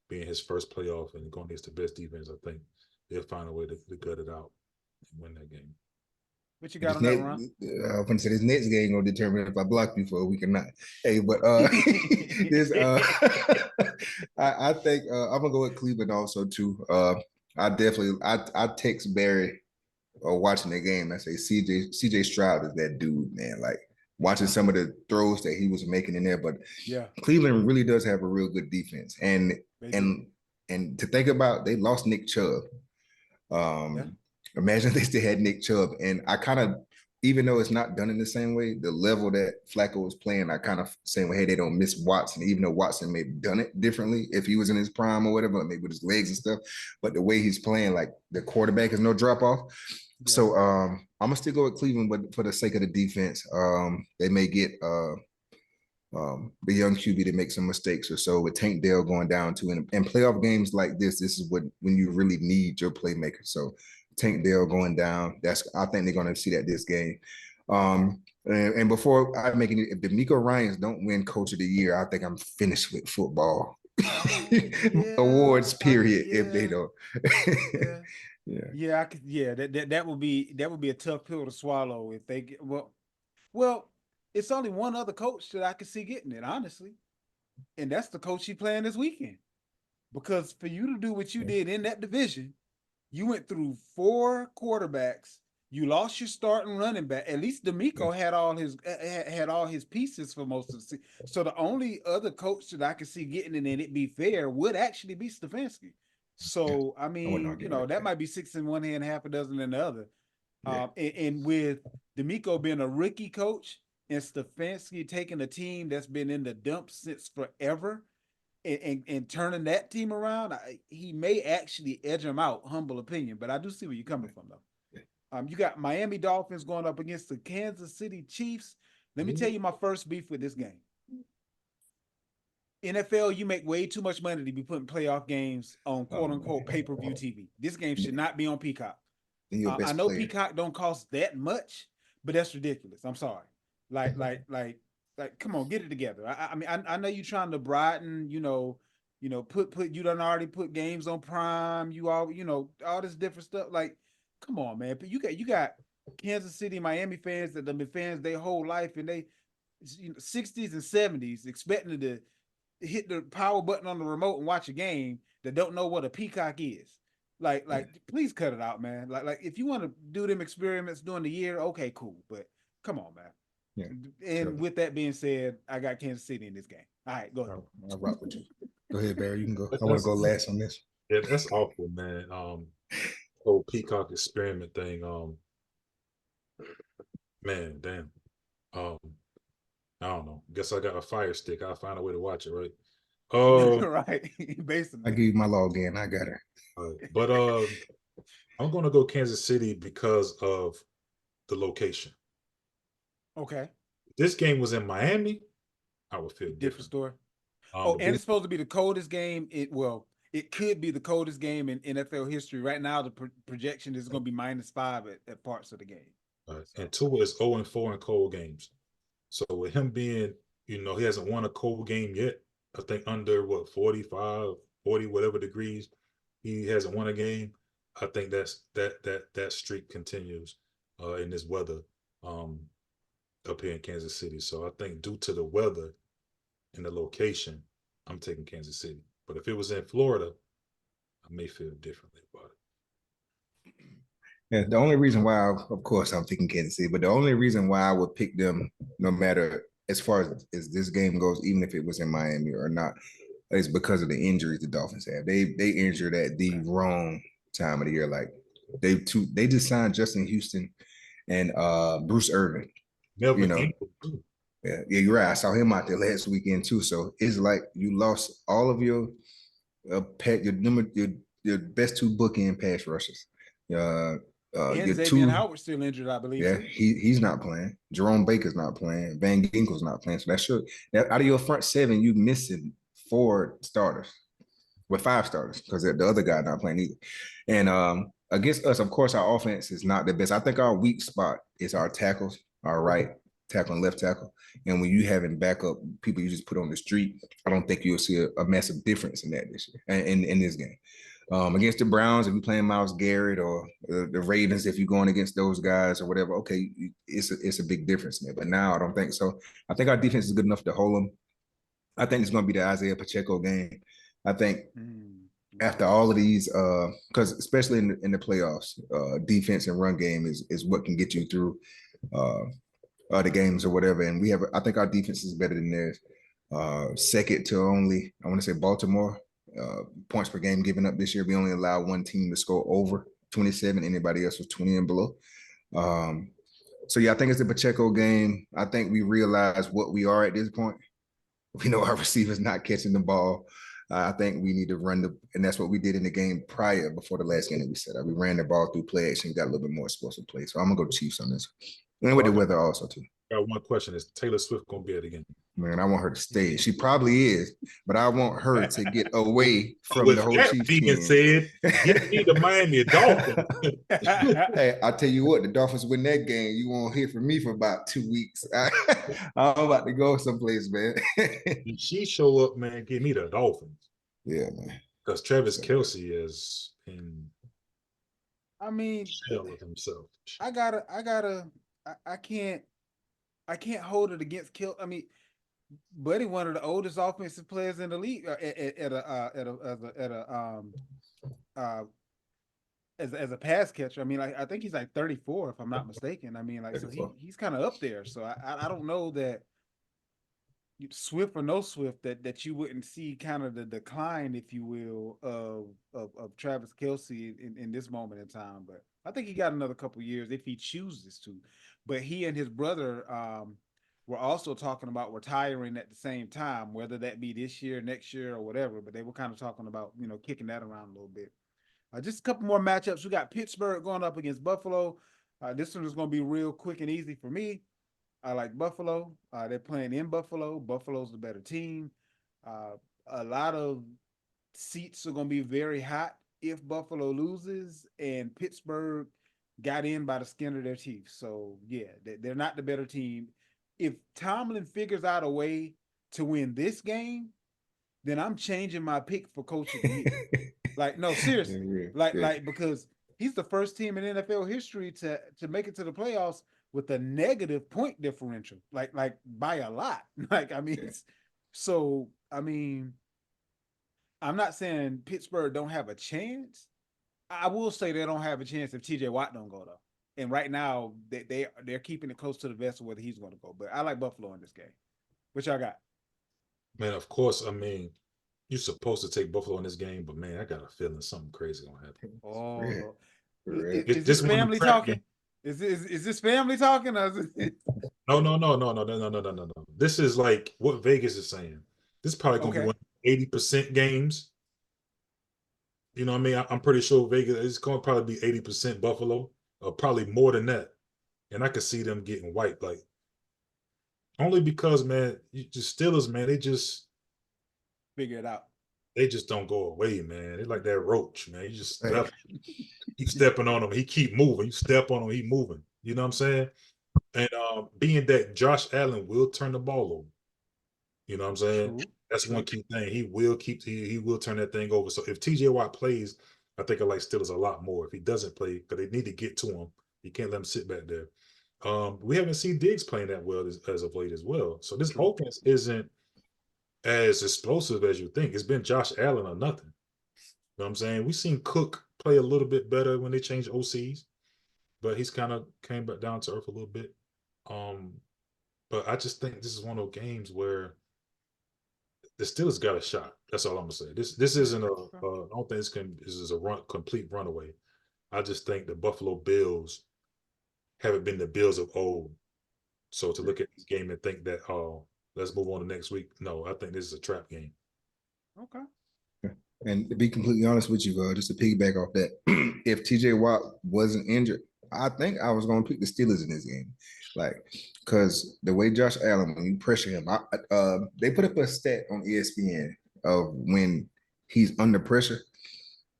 being his first playoff and going against the best defense. I think they'll find a way to gut it out and win that game. What you got This on that, next, Ron? I'm gonna say this next game gonna determine if I block you for a week or not. Hey, but this I think I'm gonna go with Cleveland also too. I text Barry watching the game. I say CJ Stroud is that dude, man. Like watching some of the throws that he was making in there, but Yeah, Cleveland really does have a real good defense, and they do. and and to think about, they lost Nick Chubb. Yeah, Imagine if they still had Nick Chubb. And I kind of, even though it's not done in the same way, the level that Flacco was playing, I kind of saying, well, hey, they don't miss Watson, even though Watson may have done it differently if he was in his prime or whatever, maybe with his legs and stuff. But the way he's playing, like the quarterback is no drop off. yeah. So I'm gonna still go with Cleveland, but for the sake of the defense, they may get the young QB to make some mistakes or so with Tank Dell going down to and playoff games like this is when you really need your playmaker. So Tank Dell going down, I think they're going to see that this game. And before I make any, if the D'Amico Ryans don't win Coach of the Year, I think I'm finished with football Yeah, awards. Period. If they yeah, don't, yeah, yeah, yeah. I could, yeah. That would be a tough pill to swallow if they get well. It's only one other coach that I could see getting it, honestly, and that's the coach he playing this weekend. Because for you to do what you yeah, did in that division, you went through four quarterbacks. You lost your starting running back. At least yeah, D'Amico had all his pieces for most of the season. So the only other coach that I could see getting it and it be fair would actually be Stefanski. yeah. So I I wouldn't mean, argue that that. might be six in one hand, half a dozen in the other. Yeah, And with D'Amico being a rookie coach and Stefanski taking a team that's been in the dumps since forever and turning that team around, he may actually edge him out. Humble opinion, but I do see where you're coming from, though. yeah. You got Miami Dolphins going up against the Kansas City Chiefs. Let me tell you my first beef with this game. NFL, you make way too much money to be putting playoff games on quote Oh unquote man, pay-per-view TV. This game yeah. should not be on Peacock. And your I best know player. Peacock don't cost that much, but that's ridiculous. I'm sorry. Like, like, like, come on, get it together. I mean, I know you're trying to brighten, put you done already put games on Prime. You all, all this different stuff. Like, come on, man. But you got Kansas City, Miami fans that have been fans their whole life, and they, 60s and 70s expecting to hit the power button on the remote and watch a game that don't know what a peacock is. Yeah, Please cut it out, man. Like if you want to do them experiments during the year, okay, cool. But come on, yeah. man. Sure. And with that being said, I got Kansas City in this game. All right, go ahead. I'll rock with you. Go ahead, Barry. You can go. I want to That's go last on this. yeah, that's awful, man. Whole Peacock experiment thing. Man, damn. Um, I don't know. Guess I got a fire stick. I'll find a way to watch it, right? Right, I basically. give you my login. I got her. But I'm gonna go Kansas City because of the location. Okay, If this game was in Miami, I would feel different different. story. Oh, But and this, it's supposed to be the coldest game. It could be the coldest game in NFL history. Right now, the projection is going to be -5 at parts of the game. and So Tua is 0-4 in cold games. So with him being, he hasn't won a cold game yet. I think under what 45, 40, whatever degrees, he hasn't won a game. I think that streak continues in this weather. Um, up here in Kansas City. So I think due to the weather and the location, I'm taking Kansas City. But if it was in Florida, I may feel differently about it. Yeah, the only reason why, of course, I'm picking Kansas City, but the only reason why I would pick them, no matter as far as this game goes, even if it was in Miami or not, is because of the injuries the Dolphins have. They injured at the wrong time of the year. Like they just signed Justin Houston and Bruce Irvin. You Melvin know, Ingram, too. yeah, you're right. I saw him out there last weekend too. So it's like you lost all of your your best two bookend pass rushers. Uh, And your Xavier two, Howard's still injured, I believe, yeah, too. he's not playing. Jerome Baker's not playing. Van Ginkel's not playing. So that out of your front seven, you missing four starters with five starters because the other guy not playing either. And against us, of course, our offense is not the best. I think our weak spot is our tackles, our right tackle and left tackle. And when you having backup people you just put on the street, I don't think you'll see a massive difference in that this year in this game. Against the Browns, if you're playing Myles Garrett or the Ravens, if you're going against those guys or whatever, okay, it's a big difference there. But now I don't think so. I think our defense is good enough to hold them. I think it's going to be the Isaiah Pacheco game. I think after all of these, because especially in the playoffs, defense and run game is what can get you through the games or whatever. And I think our defense is better than theirs. Second to only, I want to say Baltimore. Points per game given up this year. We only allowed one team to score over 27. Anybody else was 20 and below. So yeah, I think it's the Pacheco game. I think we realize what we are at this point. We know our receivers not catching the ball. I think we need to and that's what we did in the game prior, before the last game that we set up. We ran the ball through play action, got a little bit more explosive play. So I'm gonna go Chiefs on this. And with the weather also too. Got one question: is Taylor Swift gonna be at the game? Man, I want her to stay. She probably is, but I want her to get away from the whole Chiefs being team. said, get me the Miami Dolphins. Hey, I tell you what, the Dolphins win that game, you won't hear from me for about 2 weeks. I'm about to go someplace, man. When she show up, man, give me the Dolphins. Yeah, man. Because Travis Kelce is in. I mean, shell of himself. I can't hold it against Kill. I mean, Buddy, one of the oldest offensive players in the league as a pass catcher. I mean, I think he's like 34, if I'm not mistaken. I mean, like, so he's kind of up there. So I don't know that Swift or no Swift that you wouldn't see kind of the decline, if you will, of Travis Kelce in this moment in time. But I think he got another couple years if he chooses to. But he and his brother were also talking about retiring at the same time, whether that be this year, next year, or whatever. But they were kind of talking about, kicking that around a little bit. Just a couple more matchups. We got Pittsburgh going up against Buffalo. This one is going to be real quick and easy for me. I like Buffalo. They're playing in Buffalo. Buffalo's the better team. A lot of seats are going to be very hot if Buffalo loses, and Pittsburgh got in by the skin of their teeth. So, yeah, they're not the better team. If Tomlin figures out a way to win this game, then I'm changing my pick for coach of the year. Like, no, seriously. Like because he's the first team in NFL history to make it to the playoffs with a negative point differential, like by a lot. Like, I mean, so I mean, I'm not saying Pittsburgh don't have a chance. I will say they don't have a chance if TJ Watt don't go though. And right now they're keeping it close to the vest of whether he's going to go. But I like Buffalo in this game. What y'all got? Man, of course. I mean, you're supposed to take Buffalo in this game, but man, I got a feeling something crazy gonna happen. Oh, Is this family talking? Is this family talking? Or is it... No. This is like what Vegas is saying. This is probably gonna be one 80% games. You know what I mean? I'm pretty sure Vegas is going to probably be 80% Buffalo, or probably more than that. And I could see them getting wiped, like only because, man, just Steelers, man, they just figure it out. They just don't go away, man. They like that roach, man. You just keep stepping on him. He keep moving. You step on him, he moving. You know what I'm saying? And being that Josh Allen will turn the ball over. You know what I'm saying? True. That's one key thing. He will turn that thing over. So if TJ Watt plays, I think I like Steelers a lot more. If he doesn't play, because they need to get to him. You can't let him sit back there. We haven't seen Diggs playing that well as of late as well. So this True. offense isn't as explosive as you think. It's been Josh Allen or nothing. You know what I'm saying? We've seen Cook play a little bit better when they changed OCs, but he's kind of came back down to earth a little bit. But I just think this is one of those games where the Steelers got a shot. That's all I'm gonna say. This isn't a. I don't think this is a complete runaway. I just think the Buffalo Bills haven't been the Bills of old. So to look at this game and think that, oh, let's move on to next week. No, I think this is a trap game. Okay. And to be completely honest with you, just to piggyback off that, if TJ Watt wasn't injured, I think I was going to pick the Steelers in this game. Like, because the way Josh Allen, when you pressure him, they put up a stat on ESPN of when he's under pressure,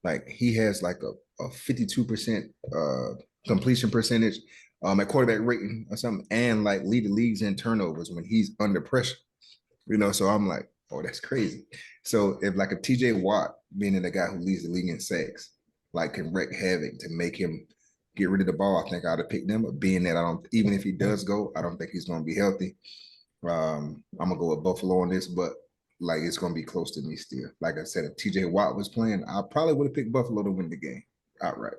like he has like a 52% completion percentage at quarterback rating or something, and like lead the leagues in turnovers when he's under pressure. So I'm like, oh, that's crazy. So if TJ Watt, being the guy who leads the league in sacks, like can wreak havoc to make him get rid of the ball, I think I'd have picked them. But being that even if he does go, I don't think he's going to be healthy. I'm gonna go with Buffalo on this, but like it's gonna be close to me still. Like I said, if TJ Watt was playing, I probably would have picked Buffalo to win the game outright.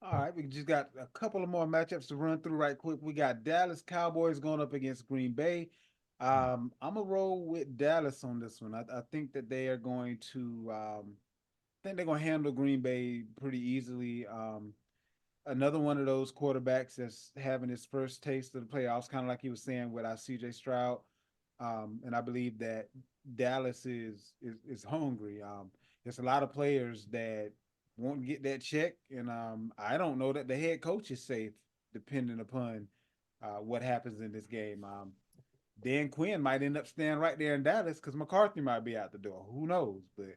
All right, we just got a couple of more matchups to run through right quick. We got Dallas Cowboys going up against Green Bay. I'm gonna roll with Dallas on this one. I think that they are going to. I think they're gonna handle Green Bay pretty easily. Another one of those quarterbacks that's having his first taste of the playoffs, kind of like he was saying with our CJ Stroud. And I believe that Dallas is hungry. There's a lot of players that won't get that check, and I don't know that the head coach is safe, depending upon what happens in this game. Dan Quinn might end up staying right there in Dallas because McCarthy might be out the door. Who knows? But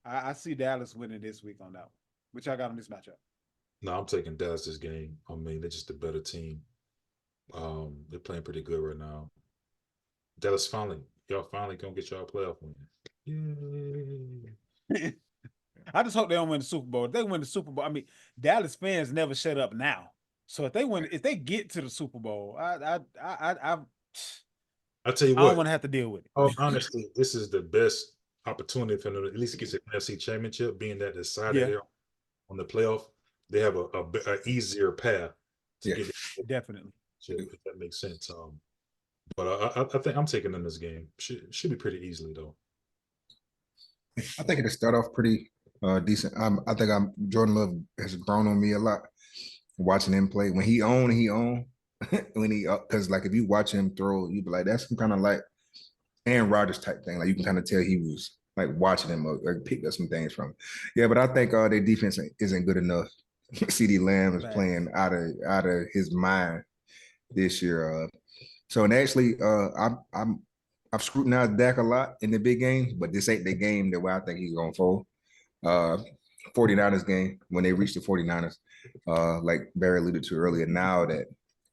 I see Dallas winning this week on that one. Which I got on this matchup. No, I'm taking Dallas this game. I mean, they're just a better team. They're playing pretty good right now. Dallas y'all finally gonna get y'all a playoff win. Yay. I just hope they don't win the Super Bowl. If they win the Super Bowl, I mean, Dallas fans never shut up now. So if they get to the Super Bowl, I tell you I don't what. want to have to deal with it. Honestly, this is the best opportunity for them to at least get an NFC Championship, being that the side that they're on the playoff, they have a easier path to get it. Definitely. If that makes sense. But I think I'm taking them this game. Should be pretty easily though. I think it'll start off pretty decent. I think Jordan Love has grown on me a lot watching him play. When he own. When he because like if you watch him throw, you'd be like, that's some kind of like Aaron Rodgers type thing. Like you can kind of tell he was like watching him or picked up some things from him. Yeah, but I think their defense isn't good enough. CeeDee Lamb is playing out of his mind this year. So and actually, I've scrutinized Dak a lot in the big games, but this ain't the game that way I think he's gonna fold. 49ers game when they reach the 49ers, like Barry alluded to earlier. Now that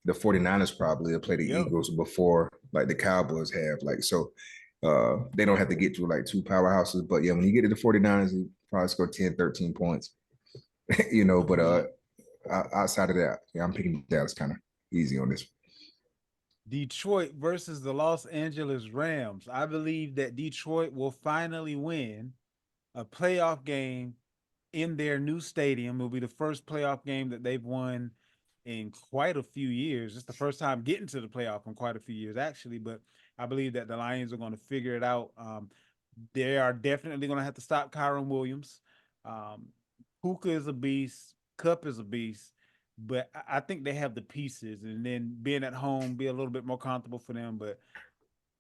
the 49ers probably will play the Eagles before like the Cowboys have, like so they don't have to get through like two powerhouses. But yeah, when you get to the 49ers, you probably score 10, 13 points. But outside of that, yeah, I'm picking Dallas kind of easy on this. Detroit versus the Los Angeles Rams. I believe that Detroit will finally win a playoff game in their new stadium. It will be the first playoff game that they've won in quite a few years. It's the first time getting to the playoff in quite a few years, actually. But I believe that the Lions are going to figure it out. They are definitely going to have to stop Kyron Williams. Puka is a beast. Kupp is a beast. But I think they have the pieces, and then being at home be a little bit more comfortable for them. But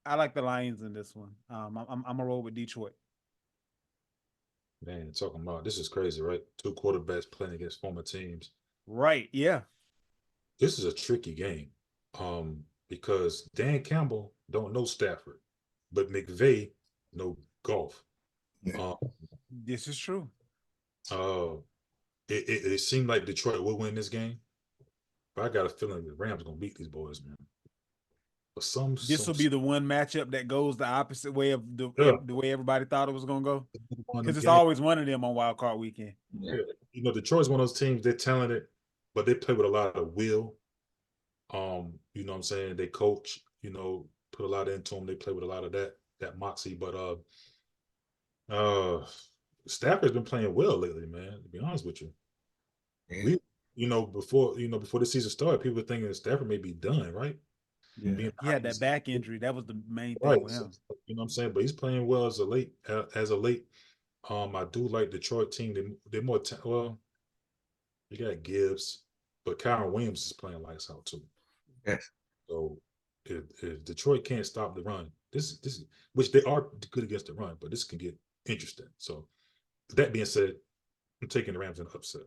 I like the Lions in this one. I'm a roll with Detroit. Man, talking about this is crazy, right? Two quarterbacks playing against former teams. Right. Yeah. This is a tricky game, because Dan Campbell don't know Stafford, but McVay know golf. This is true. It seemed like Detroit will win this game, but I got a feeling the Rams are gonna beat these boys, man. But this will be the one matchup that goes the opposite way of the way everybody thought it was gonna go. Because it's always one of them on Wildcard weekend. Yeah. Detroit's one of those teams. They're talented, but they play with a lot of will. You know what I'm saying? They coach, put a lot into them. They play with a lot of that moxie. But Stafford's been playing well lately, man. To be honest with you, Yeah. we, before the season started, people were thinking that Stafford may be done, right? Yeah, Being he had behind the that scenes. back injury. That was the main thing Right. with So, him. you know what I'm saying? But he's playing well as a late. I do like Detroit team. They're more well. You got Gibbs, but Kyron Williams is playing lights out too. Yes. So if Detroit can't stop the run, this which they are good against the run, but this can get interesting. So that being said, I'm taking the Rams in upset.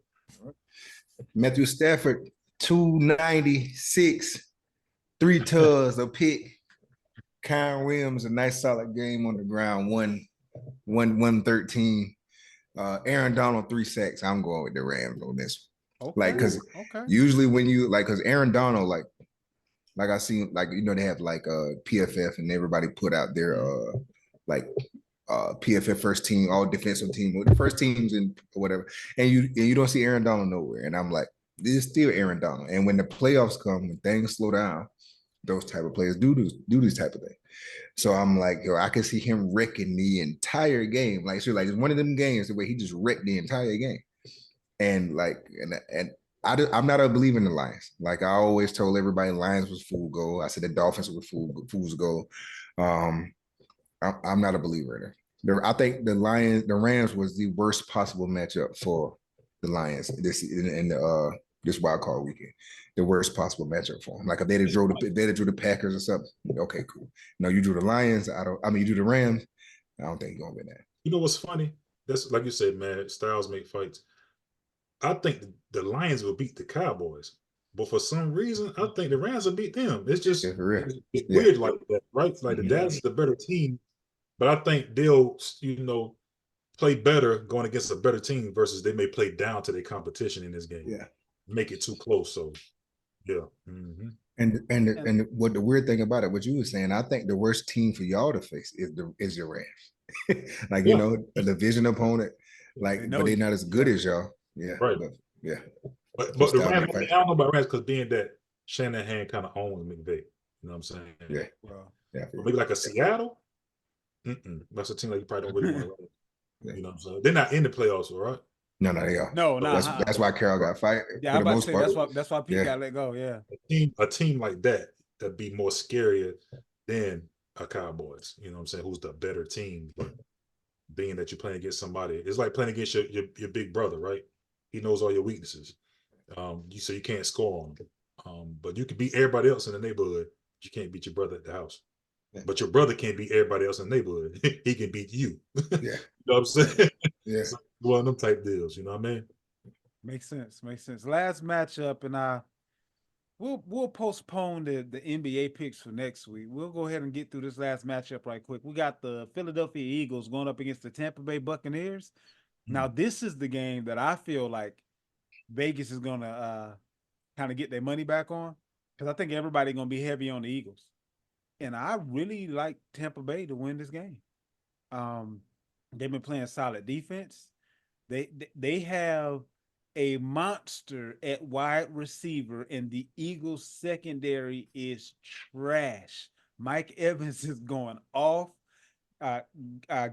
Matthew Stafford, 296, 3 tugs, a pick. Kyron Williams, a nice solid game on the ground, 113. Aaron Donald, 3 sacks. I'm going with the Rams on this. Okay. Like, because okay. usually when you because Aaron Donald, like I seen, like they have like PFF and everybody put out their like PFF first team, all defensive team, with the first teams and whatever, and you don't see Aaron Donald nowhere, and I'm like, this is still Aaron Donald, and when the playoffs come, when things slow down, those type of players do these type of things. So I'm like, yo, I can see him wrecking the entire game. Like, so like it's one of them games the way he just wrecked the entire game. And like, I'm not a believer in the Lions. Like I always told everybody, Lions was fool goal. I said the Dolphins were fool's goal. I'm not a believer in it. I think the Rams was the worst possible matchup for the Lions this wild card weekend. The worst possible matchup for them. Like if they'd have drew the Packers or something, okay, cool. No, you drew the Lions. You drew the Rams. I don't think you're gonna win that. You know what's funny? That's like you said, man. Styles make fights. I think the Lions will beat the Cowboys, but for some reason, I think the Rams will beat them. It's just Yeah, for real. it's Yeah. weird like that, right? Like the Mhm. Dallas is the better team, but I think they'll play better going against a better team versus they may play down to their competition in this game, Yeah. make it too close. So yeah. Mm-hmm. And what the weird thing about it, what you were saying, I think the worst team for y'all to face is your Rams. Like Yeah. a division opponent, They but know they're you. not as good Yeah. as y'all. Yeah, Right. but yeah. But the Style Rams, make I fight. don't know about Rams because being that Shanahan kind of owns McVay. You know what I'm saying? Yeah, Well, yeah, Or maybe like a Seattle. That's a team that you probably don't really want to run. yeah. You know what I'm saying? They're not in the playoffs, all right? No, they are. no, So nah. That's why Carroll got fired Yeah, for I'm the about to most say part. that's why Pete Yeah. got let go. Yeah. a team like that'd be more scarier than a Cowboys. You know what I'm saying? Who's the better team? But being that you're playing against somebody, it's like playing against your big brother, right? He knows all your weaknesses. So you can't score on him. But you can beat everybody else in the neighborhood. You can't beat your brother at the house. Yeah. But your brother can't beat everybody else in the neighborhood. He can beat you. Yeah. You know what I'm saying? Yeah. So one of them type deals. You know what I mean? Makes sense. Makes sense. Last matchup, and we'll postpone the NBA picks for next week. We'll go ahead and get through this last matchup right quick. We got the Philadelphia Eagles going up against the Tampa Bay Buccaneers. Now, this is the game that I feel like Vegas is gonna kind of get their money back on, because I think everybody's gonna be heavy on the Eagles, and I really like Tampa Bay to win this game. Um, they've been playing solid defense. They have a monster at wide receiver, and the Eagles secondary is trash. Mike Evans is going off. Uh,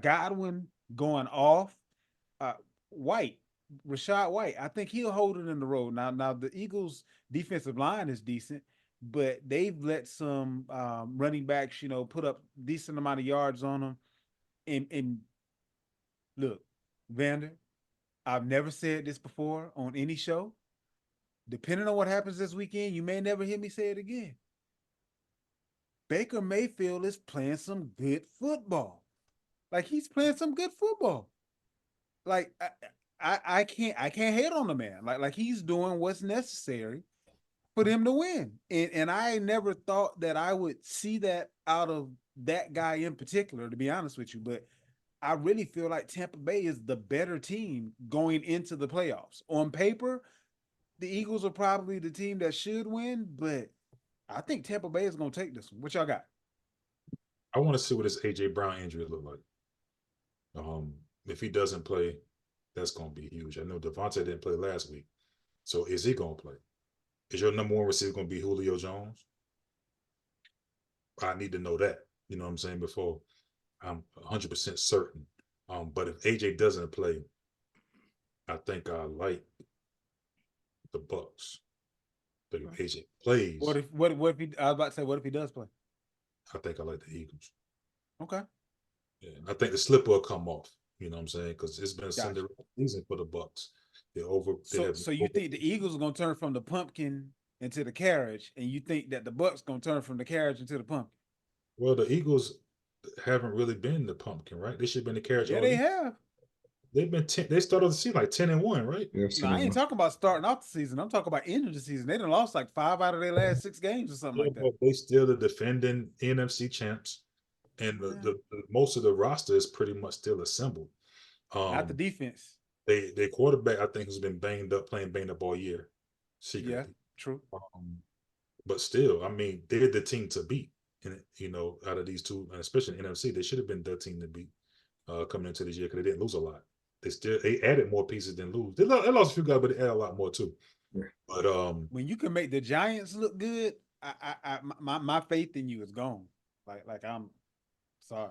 Godwin going off. Uh, White, Rashad White, I think he'll hold it in the road. Now the Eagles' defensive line is decent, but they've let some running backs, put up decent amount of yards on them. And look, Vander, I've never said this before on any show. Depending on what happens this weekend, you may never hear me say it again. Baker Mayfield is playing some good football. Like, he's playing some good football. Like, I can't hate on the man. Like he's doing what's necessary for them to win. And I never thought that I would see that out of that guy in particular, to be honest with you. But I really feel like Tampa Bay is the better team going into the playoffs. On paper, the Eagles are probably the team that should win, but I think Tampa Bay is going to take this one. What y'all got? I want to see what this AJ Brown injury look like. If he doesn't play, that's going to be huge. I know Devontae didn't play last week, so is he going to play? Is your number one receiver going to be Julio Jones? I need to know that. You know what I'm saying? Before I'm 100% certain. But if AJ doesn't play, I think I like the Bucks. But if AJ plays, What if he? I was about to say, what if he does play? I think I like the Eagles. Okay. Yeah, I think the slip will come off. You know what I'm saying? Because it's been a Gotcha. Cinderella season for the Bucks. So you think the Eagles are gonna turn from the pumpkin into the carriage, and you think that the Bucks gonna turn from the carriage into the pumpkin? Well, the Eagles haven't really been the pumpkin, right? They should have been the carriage. Yeah, they have. They've been they started the season like 10-1, right? No, I ain't talking about starting off the season. I'm talking about ending the season. They done lost like 5 out of their last 6 games or something like that. But they still the defending NFC champs, and the most of the roster is pretty much still assembled. Not the defense. They quarterback, I think, has been banged up, playing banged up all year. Secretly. Yeah, true. But still, I mean, they're the team to beat. And out of these two, and especially in NFC, they should have been the team to beat coming into this year because they didn't lose a lot. They added more pieces than lose. They lost a few guys, but they added a lot more too. Yeah. But when you can make the Giants look good, my faith in you is gone. Like I'm sorry.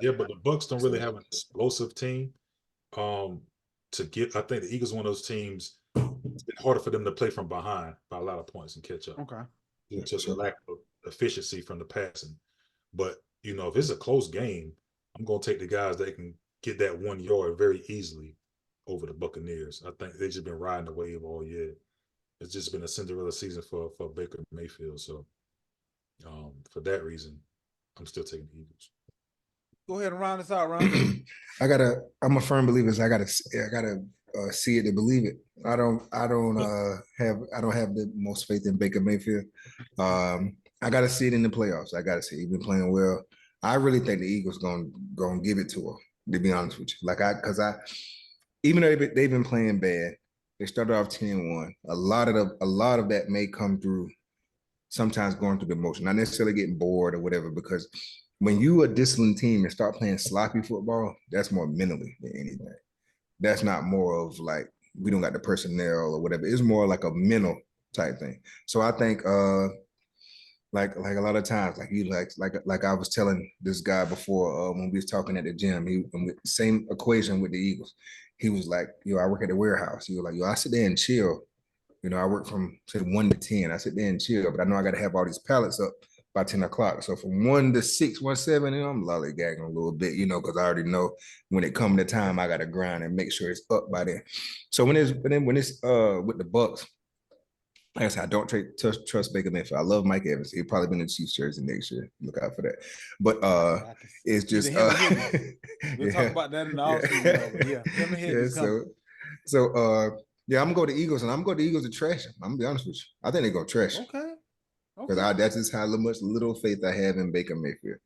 But the Bucks don't really have an explosive team. To get, I think the Eagles are one of those teams. It's been harder for them to play from behind by a lot of points and catch up. Okay. It's just a lack of efficiency from the passing. But if it's a close game, I'm gonna take the guys that can get that 1 yard very easily over the Buccaneers. I think they've just been riding the wave all year. It's just been a Cinderella season for Baker Mayfield. So for that reason, I'm still taking the Eagles. Go ahead and round this out, Ron. I'm a firm believer. I gotta see it to believe it. I don't have the most faith in Baker Mayfield. I gotta see it in the playoffs. I gotta see it. He's been playing well. I really think the Eagles gonna give it to him, to be honest with you. Even though they've been playing bad, they started off 10-1. A lot of that may come through sometimes going through the motion, not necessarily getting bored or whatever, because when you a disciplined team and start playing sloppy football, that's more mentally than anything. That's not more of like, we don't got the personnel or whatever. It's more like a mental type thing. So I think like a lot of times, like I was telling this guy before when we was talking at the gym, same equation with the Eagles. He was like, I work at the warehouse. He was like, I sit there and chill. I work from say 1 to 10. I sit there and chill, but I know I got to have all these pallets up by 10 o'clock. So from 1 to 6, 1, 7, I'm lollygagging a little bit, because I already know when it comes to time, I got to grind and make sure it's up by then. So when it's with the Bucks, like I said, I don't trust Baker Mayfield. I love Mike Evans. He'll probably be in the Chiefs jersey next year. Look out for that. But it's just we'll talk about that in the offseason. Yeah, him and Higgins I'm gonna go to Eagles, and I'm gonna go to Eagles to trash them. I'm gonna be honest with you. I think they're gonna trash them. Okay. Because that's just how much little faith I have in Baker Mayfield.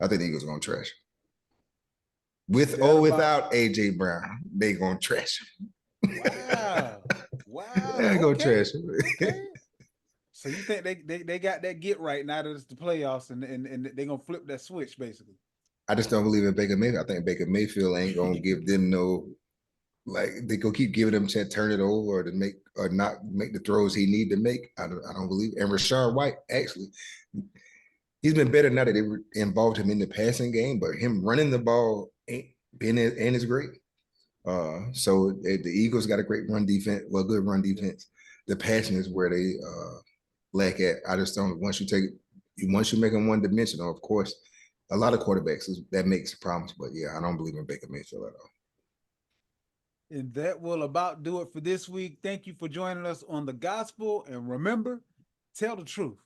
I think the Eagles are gonna trash him. With or without AJ Brown, they gonna trash him. Wow. They're gonna trash him. Okay. So you think they got that get right now that it's the playoffs and they're gonna flip that switch basically? I just don't believe in Baker Mayfield. I think Baker Mayfield ain't gonna give them no, like, they go keep giving them chance, turn it over or not make the throws he need to make. I don't believe. And Rashard White, actually, he's been better now that they involved him in the passing game, but him running the ball ain't been and is great. So the Eagles got a great run defense, good run defense. The passing is where they lack at. I just don't. Once you make them one dimensional, of course, a lot of quarterbacks that makes problems. But yeah, I don't believe in Baker Mayfield at all. And that will about do it for this week. Thank you for joining us on The Gospel. And remember, tell the truth.